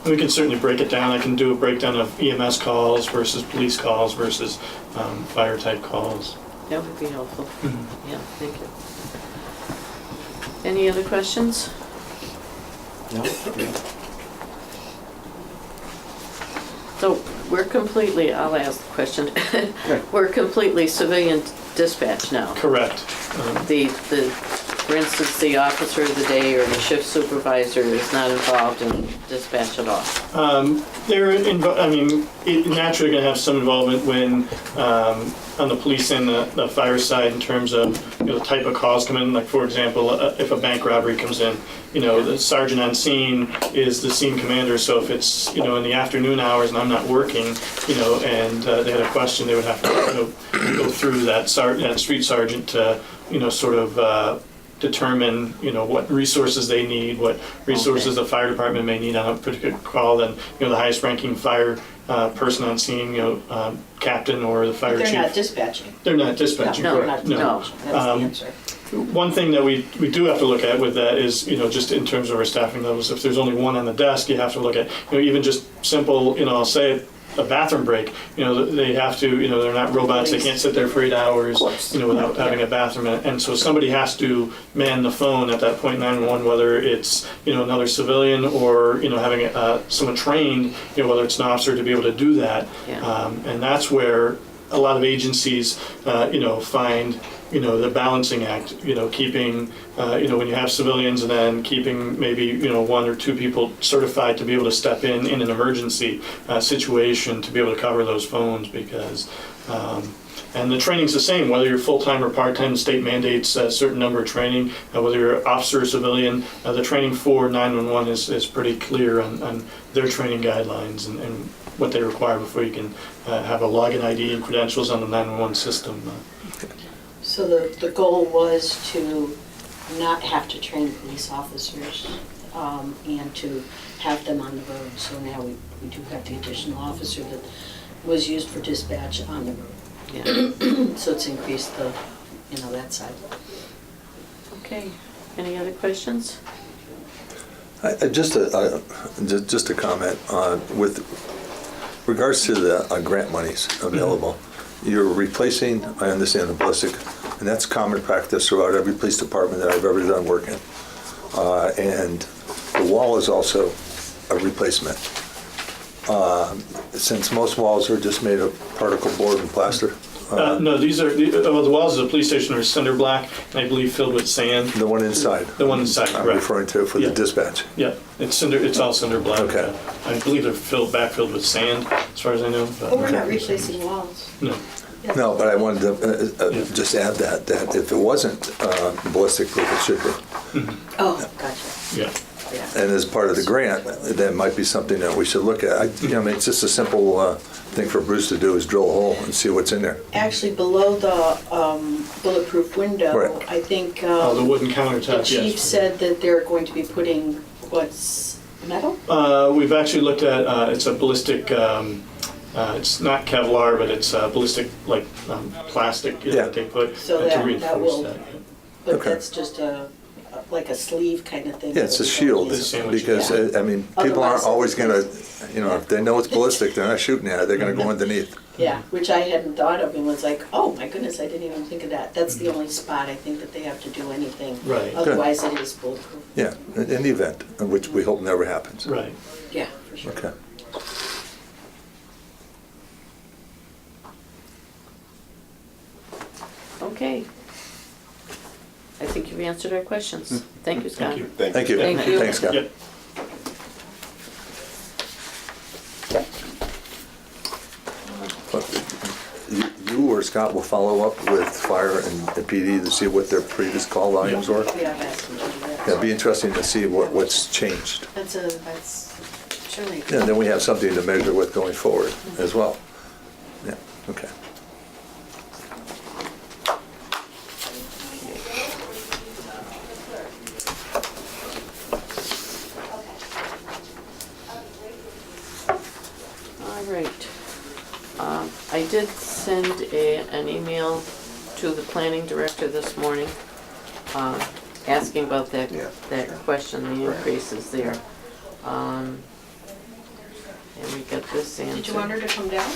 We can certainly break it down. I can do a breakdown of EMS calls versus police calls versus fire type calls. That would be helpful. Yeah, thank you. Any other questions? No? So we're completely, I'll ask the question. We're completely civilian dispatch now. Correct. The For instance, the officer of the day or the shift supervisor is not involved in dispatch at all? It naturally going to have some involvement when, on the police and the fire side in terms of, the type of calls come in. Like, for example, if a bank robbery comes in, the sergeant on scene is the scene commander. So if it's, in the afternoon hours and I'm not working, and they had a question, they would have to go through that street sergeant to, sort of determine, what resources they need, what resources the fire department may need on a particular call. Then, the highest ranking fire person on scene, captain or the fire chief. They're not dispatching. They're not dispatching, No, correct? no. That's the answer. One thing that we do have to look at with that is, just in terms of our staffing levels, if there's only one on the desk, you have to look at, even just simple, I'll say a bathroom break, they have to, they're not robots, they can't sit there for 8 hours, without having a bathroom. And so somebody has to man the phone at that point, 911, whether it's, another civilian or, having someone trained, whether it's an officer to be able to do that. Yeah. And that's where a lot of agencies, find, the balancing act, keeping, when you have civilians and then keeping maybe, one or two people certified to be able to step in an emergency situation to be able to cover those phones because, and the training's the same, whether you're full-time or part-time, the state mandates a certain number of training, whether you're officer or civilian, the training for 911 is pretty clear on their training guidelines and what they require before you can have a login ID and credentials on the 911 system. So the goal was to not have to train police officers and to have them on the road. So now we do have the additional officer that was used for dispatch on the road. Yeah. So it's increased the, that side. Okay. Any other questions? Just a comment with regards to the grant monies available. You're replacing, I understand, the ballistic, and that's common practice throughout every police department that I've ever done work in. And the wall is also a replacement. Since most walls are just made of particle board and plaster. No, these are, the walls of the police station are cinder block, and I believe filled with sand. The one inside. The one inside, I'm correct. referring to for the Yeah. dispatch. Yeah, it's all cinder block. Okay. I believe they're backfilled with sand, as far as I know. But But we're not replacing walls. No. No, but I wanted to just add that if it wasn't ballistic proof, it should be. Oh, gotcha. Yeah. Yeah. And as part of the grant, that might be something that we should look at. It's just a simple thing for Bruce to do is drill a hole and see what's in there. Actually, below the bulletproof window, Right. I think Oh, the wooden the countertop, chief yes. said that they're going to be putting, what's, metal? We've actually looked at, it's a ballistic, it's not Kevlar, but it's ballistic, like plastic that they put So to that reinforce will- that. But Okay. that's just like a sleeve kind of thing. Yeah, it's a shield, It's a sandwich, because, yeah. people aren't Otherwise, always gonna, yeah. if they know it's ballistic, they're not shooting at it, they're gonna go underneath. Yeah, which I hadn't thought of and was like, oh my goodness, I didn't even think of that. That's the only spot I think that they have to do anything. Right. Good. Otherwise it is bulletproof. Yeah, in the event, which we hope never happens. Right. Yeah, for sure. Okay. Okay. I think you've answered our questions. Thank you, Scott. Thank you. Thank you. Thank you. Thanks, Scott. Yep. You or Scott will follow up with fire and PD to see what their previous call volumes were? Yeah, I've asked them to do that. Yeah, it'd be interesting to see what's changed. That's surely. Yeah, and then we have something to measure with going forward as well. Yeah, okay. All right. I did send an email to the planning director this morning, asking about that question, the increases there. And we got this answer. Did you want her to come down?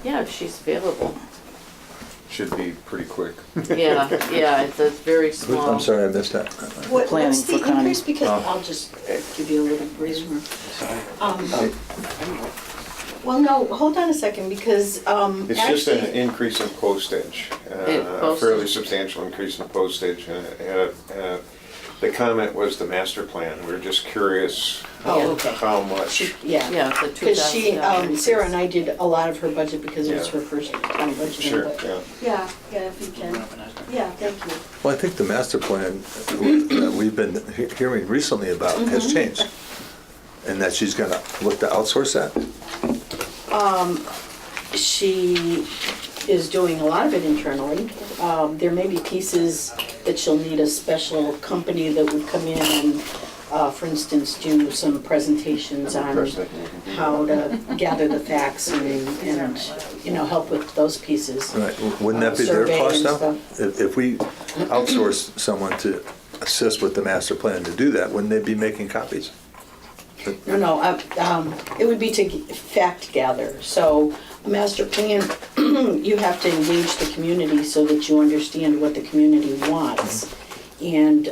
Yeah, if she's available. Should be pretty quick. Yeah, it's very small. I'm sorry, I missed that. Planning What's the for Connie. increase? Because I'll just give you a little breather room. Well, no, hold on a second, because It's just an actually, increase in postage, a Postage. fairly substantial increase in postage. The comment was the master plan. We're just curious oh, okay. how much. Yeah. Yeah, the Because she, $2,000. Sarah and I did a lot of her budget because it was Yeah. her first time budgeting. Sure, but- yeah. Yeah, if you can. Yeah, thank you. Well, I think the master plan that we've been hearing recently about has changed. And that she's gonna look to outsource that? She is doing a lot of it internally. There may be pieces that she'll need a special company that would come in and, for instance, do some presentations on how to gather the facts and, you know, help with those pieces. Right, wouldn't that be their Survey cost and though? stuff. If we outsource someone to assist with the master plan to do that, wouldn't they be making copies? No, it would be to fact gather. So a master plan, you have to engage the community so that you understand what the community wants. And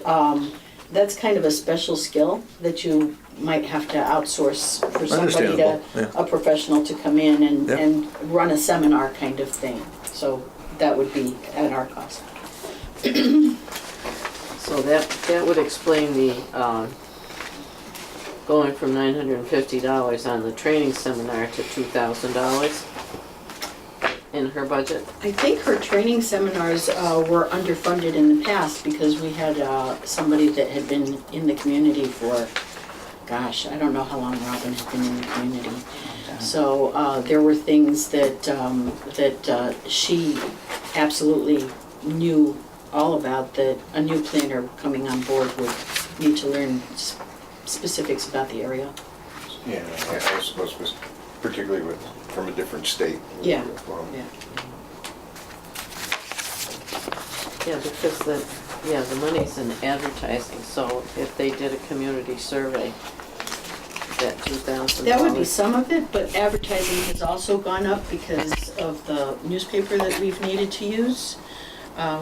that's kind of a special skill that you might have to outsource for somebody to, Understandable, yeah. a professional to come in Yeah. and run a seminar kind of thing. So that would be at our cost. So that would explain the, going from $950 on the training seminar to $2,000 in her budget. I think her training seminars were underfunded in the past because we had somebody that had been in the community for, gosh, I don't know how long Robin had been in the community. So there were things that she absolutely knew all about, that a new planner coming on board would need to learn specifics about the area. Yeah, I suppose particularly from a different state. Yeah. Well, Yeah. Yeah, because the money's in advertising, so if they did a community survey, that $2,000. That would be some of it, but advertising has also gone up because of the newspaper that we've needed to use.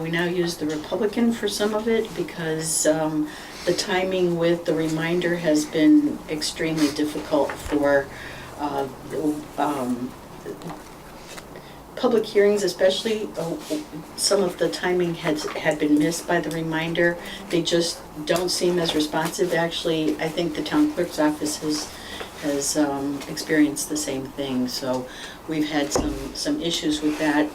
We now use the Republican for some of it because the timing with the reminder has been extremely difficult for public hearings, especially. Some of the timing had been missed by the reminder. They just don't seem as responsive. Actually, I think the town clerk's office has experienced the same thing. So we've had some issues with that.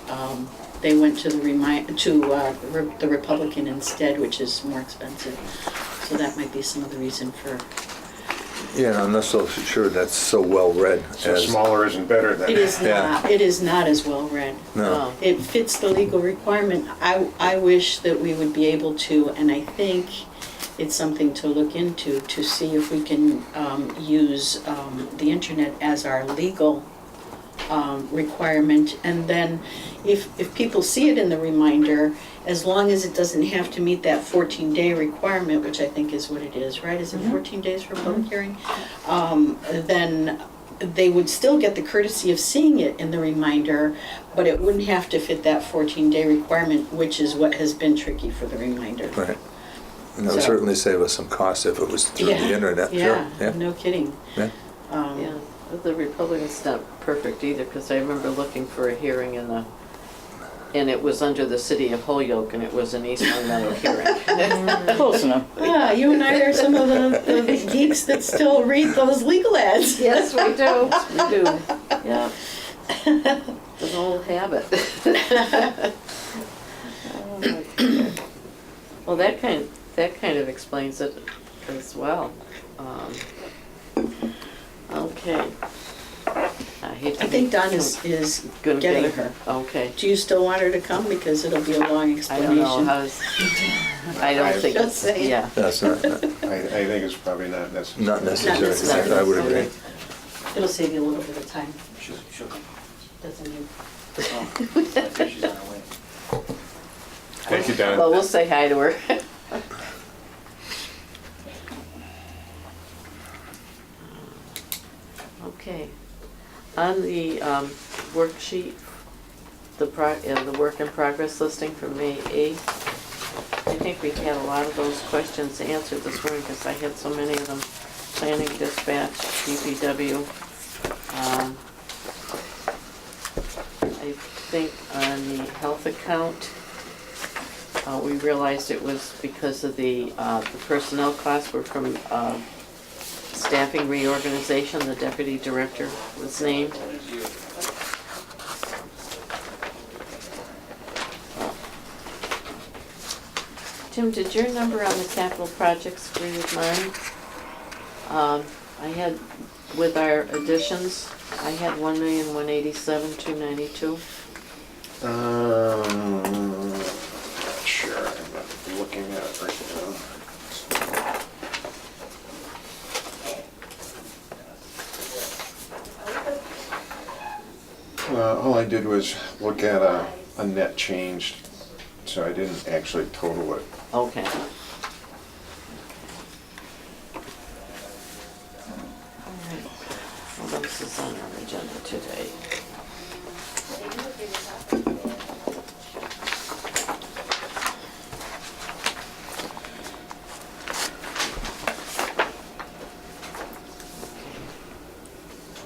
They went to the Republican instead, which is more expensive. So that might be some of the reason for. Yeah, and I'm not so sure that's so well-read So as. smaller isn't better than. It is Yeah. not. It is not as well read. No. It fits the legal requirement. I wish that we would be able to, and I think it's something to look into, to see if we can use the internet as our legal requirement. And then if people see it in the reminder, as long as it doesn't have to meet that 14-day requirement, which I think is what it is, right? Is it 14 days for public hearing? Then they would still get the courtesy of seeing it in the reminder, but it wouldn't have to fit that 14-day requirement, which is what has been tricky for the reminder. Right. And that would So- certainly save us some cost if it was through the internet, sure. Yeah, no kidding. Yeah. Yeah, but the Republican's not perfect either, because I remember looking for a hearing and it was under the city of Holyoke, and it was an East Long Meadow hearing. Close enough. You and I are some of the geeks that still read those legal ads. Yes, we do, we do, yeah. It's an old habit. Oh, my God. Well, that kind of explains it as well. Okay. I think Dawn is Gonna get getting her. Okay. Do you still want her to come? Because it'll be a long I explanation. don't know, I don't think, Just saying. yeah. That's not I think it's probably not necessary. not necessary. necessary. I would agree. Okay. It'll save you a little bit of time, She'll come. doesn't it? I think she's on her way. Thank you, Don. Well, we'll say hi to her. Okay. On the worksheet, the work in progress listing for May 8th, I think we had a lot of those questions answered this morning because I had so many of them. Planning, dispatch, DPW. the health account. We realized it was because of the personnel costs were from staffing reorganization. The deputy director was named. Tim, did your number on the capital projects agree with mine? I had, with our additions, I had 1,187,292. Not sure, I'm not looking at it right now. All I did was look at a net change, so I didn't actually total it. Okay. Alright, well, this is on our agenda today.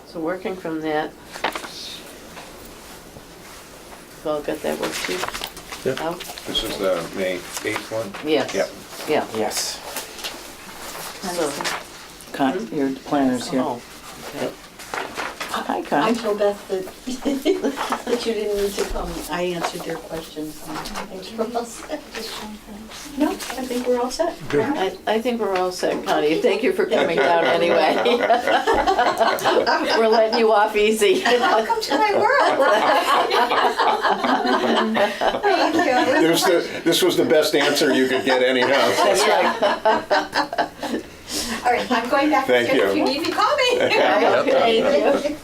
So working from that, you all got that worksheet? Yeah. Out? This is the May 8th one? Yes. Yep. Yeah. Yes. So, Your planner's here. oh, okay. Hi, I Con. told Beth that, that you didn't need to come. I answered their questions. I think we're all set. No, I think we're all set. I think we're all set, Connie. Thank you for coming down anyway. We're letting you off easy. Welcome to my world. Thank you. This was the best answer you could get anyhow. That's right. All right, I'm going back. Thank you. If you need me, call me. Okay.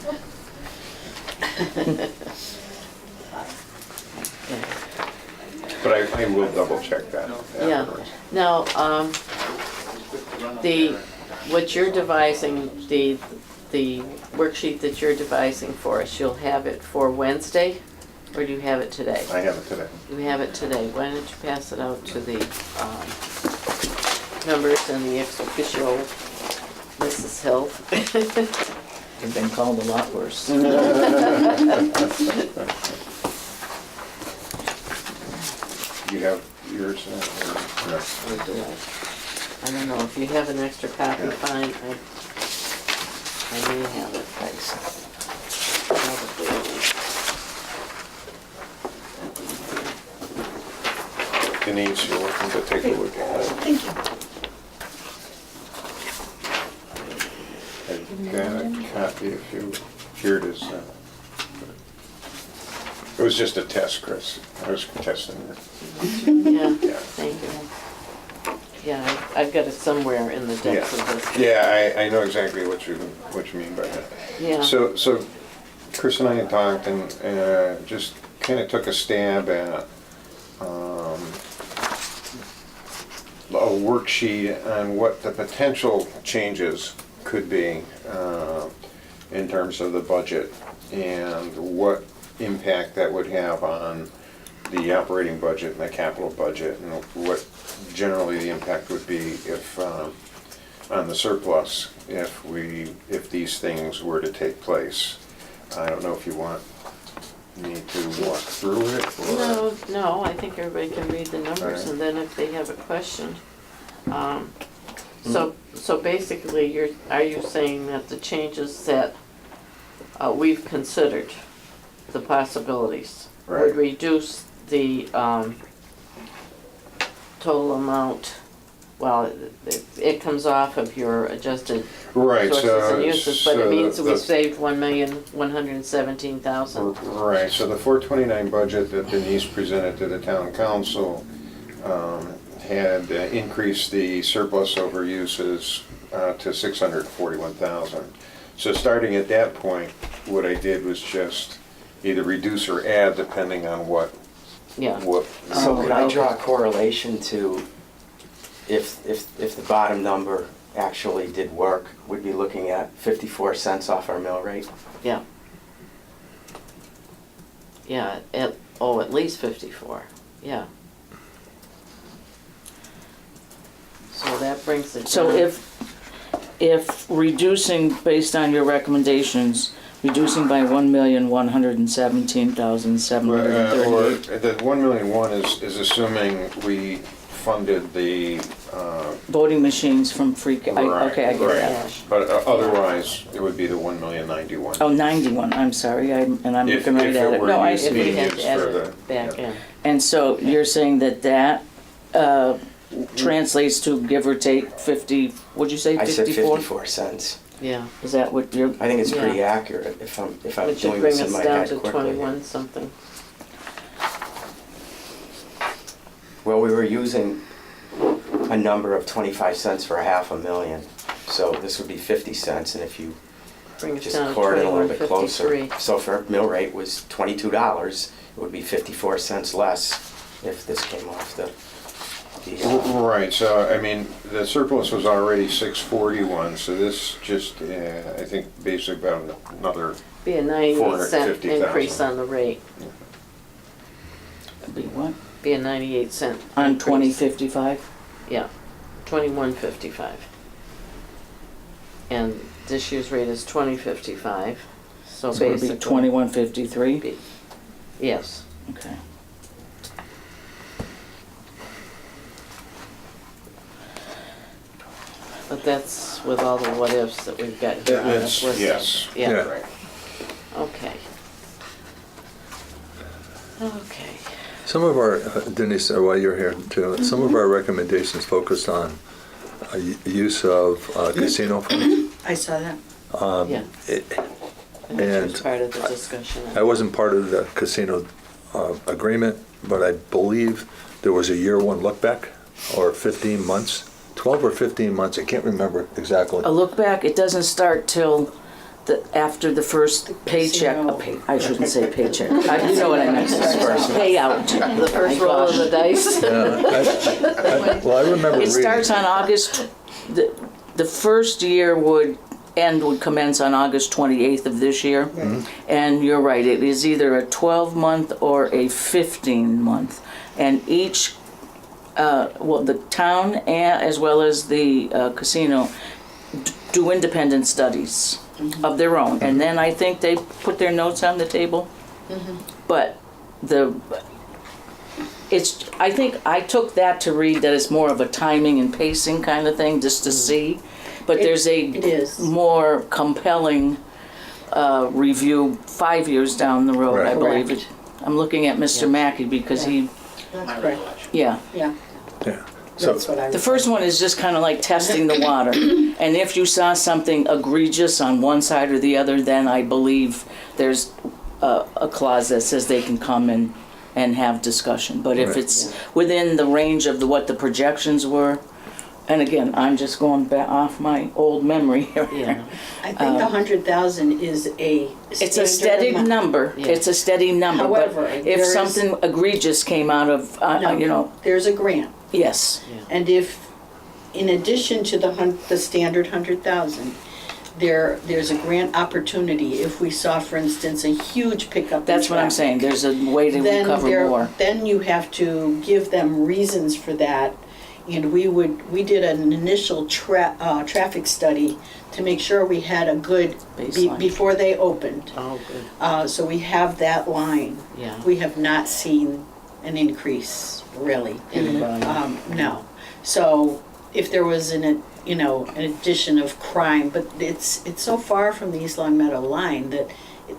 But I will double check that Yeah. afterwards. Now, what you're devising, the worksheet that you're devising for us, you'll have it for Wednesday, or do you have it today? I have it today. You have it today. Why don't you pass it out to the members and the ex officio, Mrs. Hill? You've been called a lot worse. You have yours? Or no? Or do I don't know, if you have an extra copy, fine. I may have it. Thanks. Probably. Denise, you're welcome to take a look at it. Thank you. I've got a copy if you, here it is. It was just a test, Chris. I was testing it. Yeah, Yeah. thank you. Yeah, I've got it somewhere in the depths of this. Yeah, I know exactly what you mean by that. Yeah. So Chris and I had talked and just kind of took a stab at a worksheet on what the potential changes could be in terms of the budget and what impact that would have on the operating budget and the capital budget, and what generally the impact would be if on the surplus if these things were to take place. I don't know if you want me to walk through it or. No, I think everybody can read the numbers, Alright. and then if they have a question. So basically, are you saying that the changes that we've considered, the possibilities, would Right. reduce the total amount? Well, it comes off of your adjusted Right, sources and uses, but it means we the- saved 1,117,000. Right, so the 429 budget that Denise presented to the town council had increased the surplus over uses to 641,000. So starting at that point, what I did was just either reduce or add depending on what. Yeah. So could I okay. draw a correlation to if the bottom number actually did work, we'd be looking at 54 cents off our mill rate? Yeah. Yeah, at least 54, yeah. So that brings it down. So if reducing based on your recommendations reducing by $1,117,738. Or the 1,000,001 is assuming we funded the, Voting machines from free, right, okay, I get right. that. But otherwise, it would be the 1,091,091. Oh, 91, I'm sorry, I'm If- looking right if at it it. were No, I used If see. we being had used to add for it back yeah. in. And so you're saying that translates to give or take 50, what'd you say, I said 54? 54 cents. Yeah. Is that what you're, I think it's pretty Yeah. accurate if I'm Which doing should bring this in us my down head to quickly. 21 something. Well, we were using a number of 25 cents for $500,000, so this would be 50 cents, and if you Bring us just down to chord it a little bit closer. 21.53. So if our mill rate was $22, it would be 54 cents less if this came off the Right, so, I mean, the surplus was already 641, so this just, I think, basically about another, Be a 98-cent 450,000. increase on the rate. be what? Be a 98-cent. On 2055? Yeah, 21.55. And this year's rate is 20.55, so So it'd be basically. 2153? be- Yes. Okay. But that's with all the what-ifs that we've got here on this list. yes. Yeah, Yeah. Right. okay. Okay. Some of our, Denise, while you're here too, some of our recommendations focused on use of casino funds. I saw that. Yeah. It- And that was And part of the discussion. I wasn't part of the casino agreement, but I believe there was a year one look back, or 15 months, 12 or 15 months, I can't remember exactly. A look back, it doesn't start till after the first paycheck. casino. I shouldn't say paycheck. You know what I meant. Payout. The first My roll of gosh. the dice. Well, I remember It reading. starts on August, the first year would commence on August 28th of this year. And you're right, it is either a 12-month or a 15-month. And each, the town as well as the casino do independent studies of their own. And then I think they put their notes on the table. But I think I took that to read that it's more of a timing and pacing kind of thing, just to see. But there's It is. more compelling review 5 years down the road, I Right. believe. Correct. I'm looking at Mr. Mackey because he, That's My correct. recollection. yeah. Yeah, Yeah. So, that's what I. The first one is just kind of like testing the water. And if you saw something egregious on one side or the other, then I believe there's a clause that says they can come and have discussion. But if Right. it's within the range of what the projections were, and again, I'm just going back off my old memory here. Yeah. I think the 100,000 is a. It's a standard steady amount. number. Yeah. It's a steady number. But However, if there is- something egregious came out of, No, there's a grant. yes. And if, in addition to the standard 100,000, there's a grant opportunity, if we saw, for instance, a huge pickup in That's what I'm traffic, sayc There's a way to then recover more. then you have to give them reasons for that. And we did an initial traffic study to make sure we had a good, Baseline. before they opened. Oh, good. So we have that line. Yeah. We have not seen an increase, really. In volume. No. So if there was an addition of crime, but it's so far from the East Long Meadow line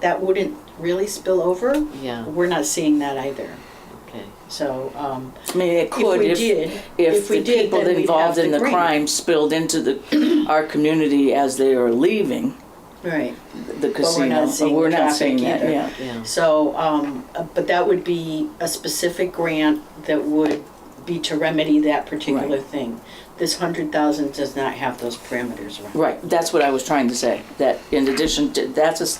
that wouldn't really spill over. Yeah. We're not seeing that either. Okay. So, I mean, it could we if did- if if we the did, people then we'd involved have in the the grant. crime spilled into our community as they are leaving right. the casino. seeing We're the not traffic seeing that, either. yeah. Yeah. So, but that would be a specific grant that would be to remedy that particular Right. thing. This 100,000 does not have those parameters around. Right, that's what I was trying to say, that in addition to, that's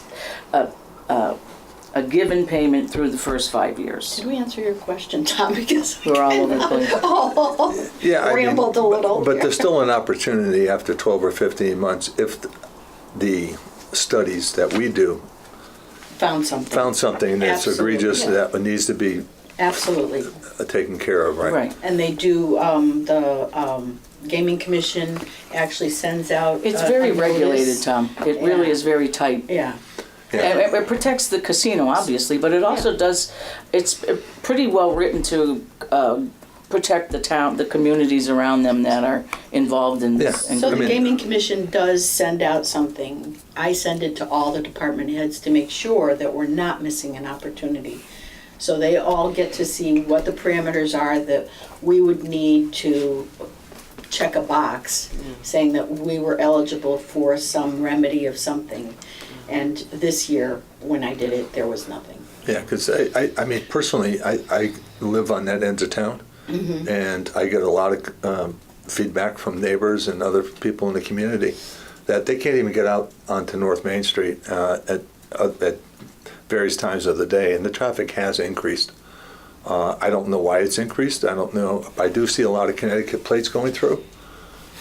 a given payment through the first 5 years. Did we answer your question, Tom? Because We're all over the place. yeah, I mean, rambled a little. but here. there's still an opportunity after 12 or 15 months, if the studies that we do Found something. that's Absolutely. egregious that needs to be Absolutely. taken care of, right? Right. And they do, the Gaming Commission actually sends out. It's a very notice. regulated, Tom. It really Yeah. is very tight. Yeah. It protects the casino, obviously, but it also does, it's pretty well written to protect the town, the communities around them that are involved in this. Yeah. So I the mean- Gaming Commission does send out something. I send it to all the department heads to make sure that we're not missing an opportunity. So they all get to see what the parameters are that we would need to check a box saying that we were eligible for some remedy of something. And this year, when I did it, there was nothing. Yeah, because I mean, personally, I live on that end of town, and I get a lot of feedback from neighbors and other people in the community that they can't even get out onto North Main Street at various times of the day, and the traffic has increased. I don't know why it's increased. I don't know. I do see a lot of Connecticut plates going through.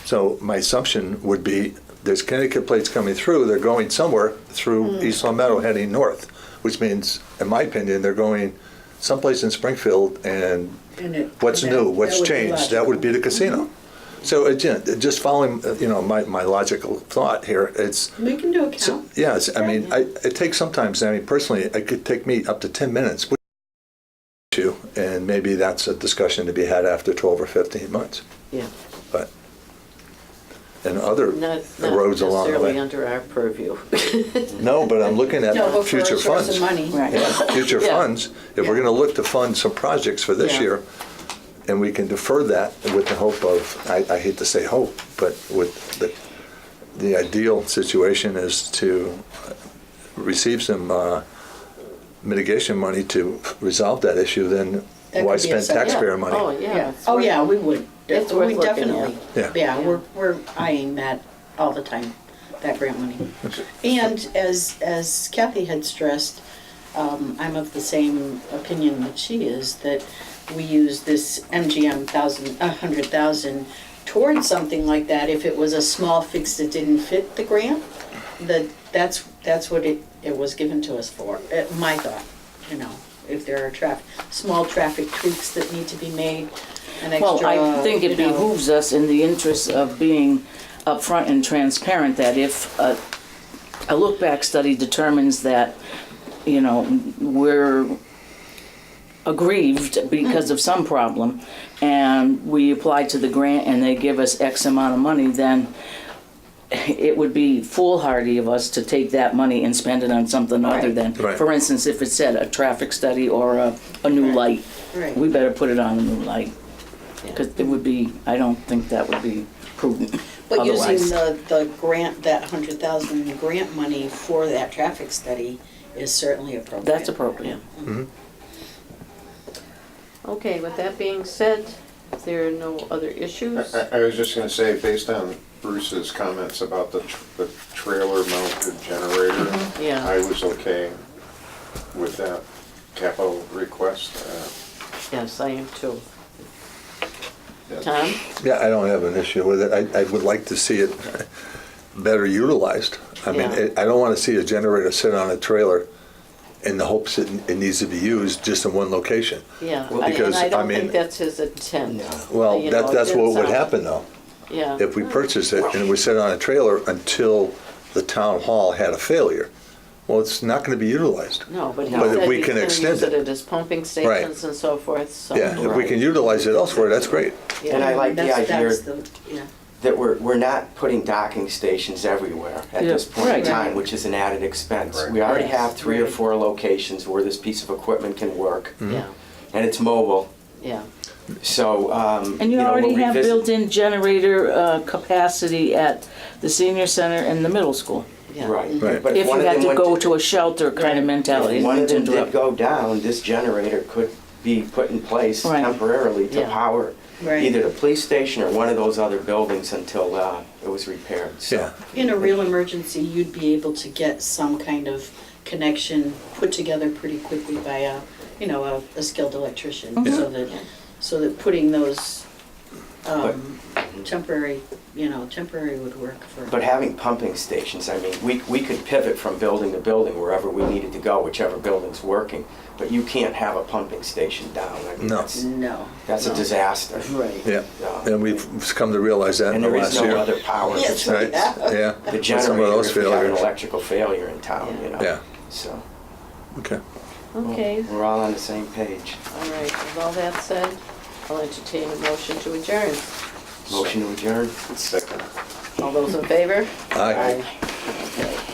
So my assumption would be there's Connecticut plates coming through. They're going somewhere through East Long Meadow heading north, which means, in my opinion, they're going someplace in Springfield. And what's new? What's changed? That would be the casino. So again, just following, my logical thought here, it's. We can do a So, count. yes, I mean, it takes sometimes, I mean, personally, it could take me up to 10 minutes. And maybe that's a discussion to be had after 12 or 15 months. Yeah. But, and other Not roads along the necessarily way. under our purview. No, but I'm looking at No, but for future a source funds. of money. Right. Yeah, future Yeah. funds. If we're Yeah. gonna look to fund some projects for this Yeah. year, and we can defer that with the hope of, I hate to say hope, but with the ideal situation is to receive some mitigation money to resolve that issue, then That why could be a spend sub- taxpayer Oh, money? yeah. it's Oh, worth- yeah, we would. It's worth We looking at. definitely. Yeah. Yeah, we're eyeing that all the time, that grant money. And as Kathy had stressed, I'm of the same opinion that she is, that we use this MGM 100,000 towards something like that. If it was a small fix that didn't fit the grant, that's what it was given to us for, my thought, if there are small traffic tweaks that need to be made, an extra, Well, I think it you know. behooves us in the interest of being upfront and transparent that if a look-back study determines that, we're aggrieved because of some problem and we apply to the grant and they give us X amount of money, then it would be foolhardy of us to take that money and spend it on something other than, Right. for instance, if it said a traffic study or a new light, Right. we better put it on a new light. Because it would be, I don't think that would be prudent But using otherwise. the grant, that 100,000 grant money for that traffic study is certainly appropriate. That's appropriate. Okay, with that being said, if there are no other issues, I was just gonna say, based on Bruce's comments about the trailer mounted generator, yeah. I was okay with that capital request. Yes, I am too. Yeah. Tom? Yeah, I don't have an issue with it. I would like to see it better utilized. I mean, Yeah. I don't want to see a generator sit on a trailer in the hopes it needs to be used just in one location. Yeah, Well, and because, I I don't mean- think that's his intent. Well, You know, that's what would it's, happen though. Yeah. If we purchase it and we sit on a trailer until the town hall had a failure, well, it's not going to be utilized. No, but he But if said we he's can gonna extend use it. it as pumping stations and so forth, so. Yeah, if we can utilize it elsewhere, that's great. Yeah. And I like the That's- idea that's the- yeah. that we're not putting docking stations everywhere at Yeah, this point in right. time, which is an added expense. Right. We already Yes, have 3 or right. 4 locations where this piece of equipment can work, Yeah, and it's mobile. yeah. So, And you know, already we'll have revisit- built-in generator capacity at the senior center and the middle school. Yeah. Right. Right. But If one you of had them to went go to a shelter kind of mentality. If one of to them did interrupt. go down, this generator could be put in place Right. temporarily to Yeah. power Right. either the police station or one of those other buildings until it was repaired. So, Yeah. In a real emergency, you'd be able to get some kind of connection put together pretty quickly by a skilled electrician, so that putting those temporary would work for. But having pumping stations, I mean, we could pivot from building to building wherever we needed to go, whichever building's working. But you can't have a pumping station down. I mean, No. that's a disaster. Right. Yeah, and we've come to realize that in And the there is last no year. other power Yes, besides Right, yeah. the With some of generator those if we have an failures. electrical failure in town, Yeah. you know. Yeah, So Okay. Okay, we're all on the same page. all right, with all that said, I'll entertain a motion to adjourn. Motion to adjourn? All those in favor? Aye. Okay.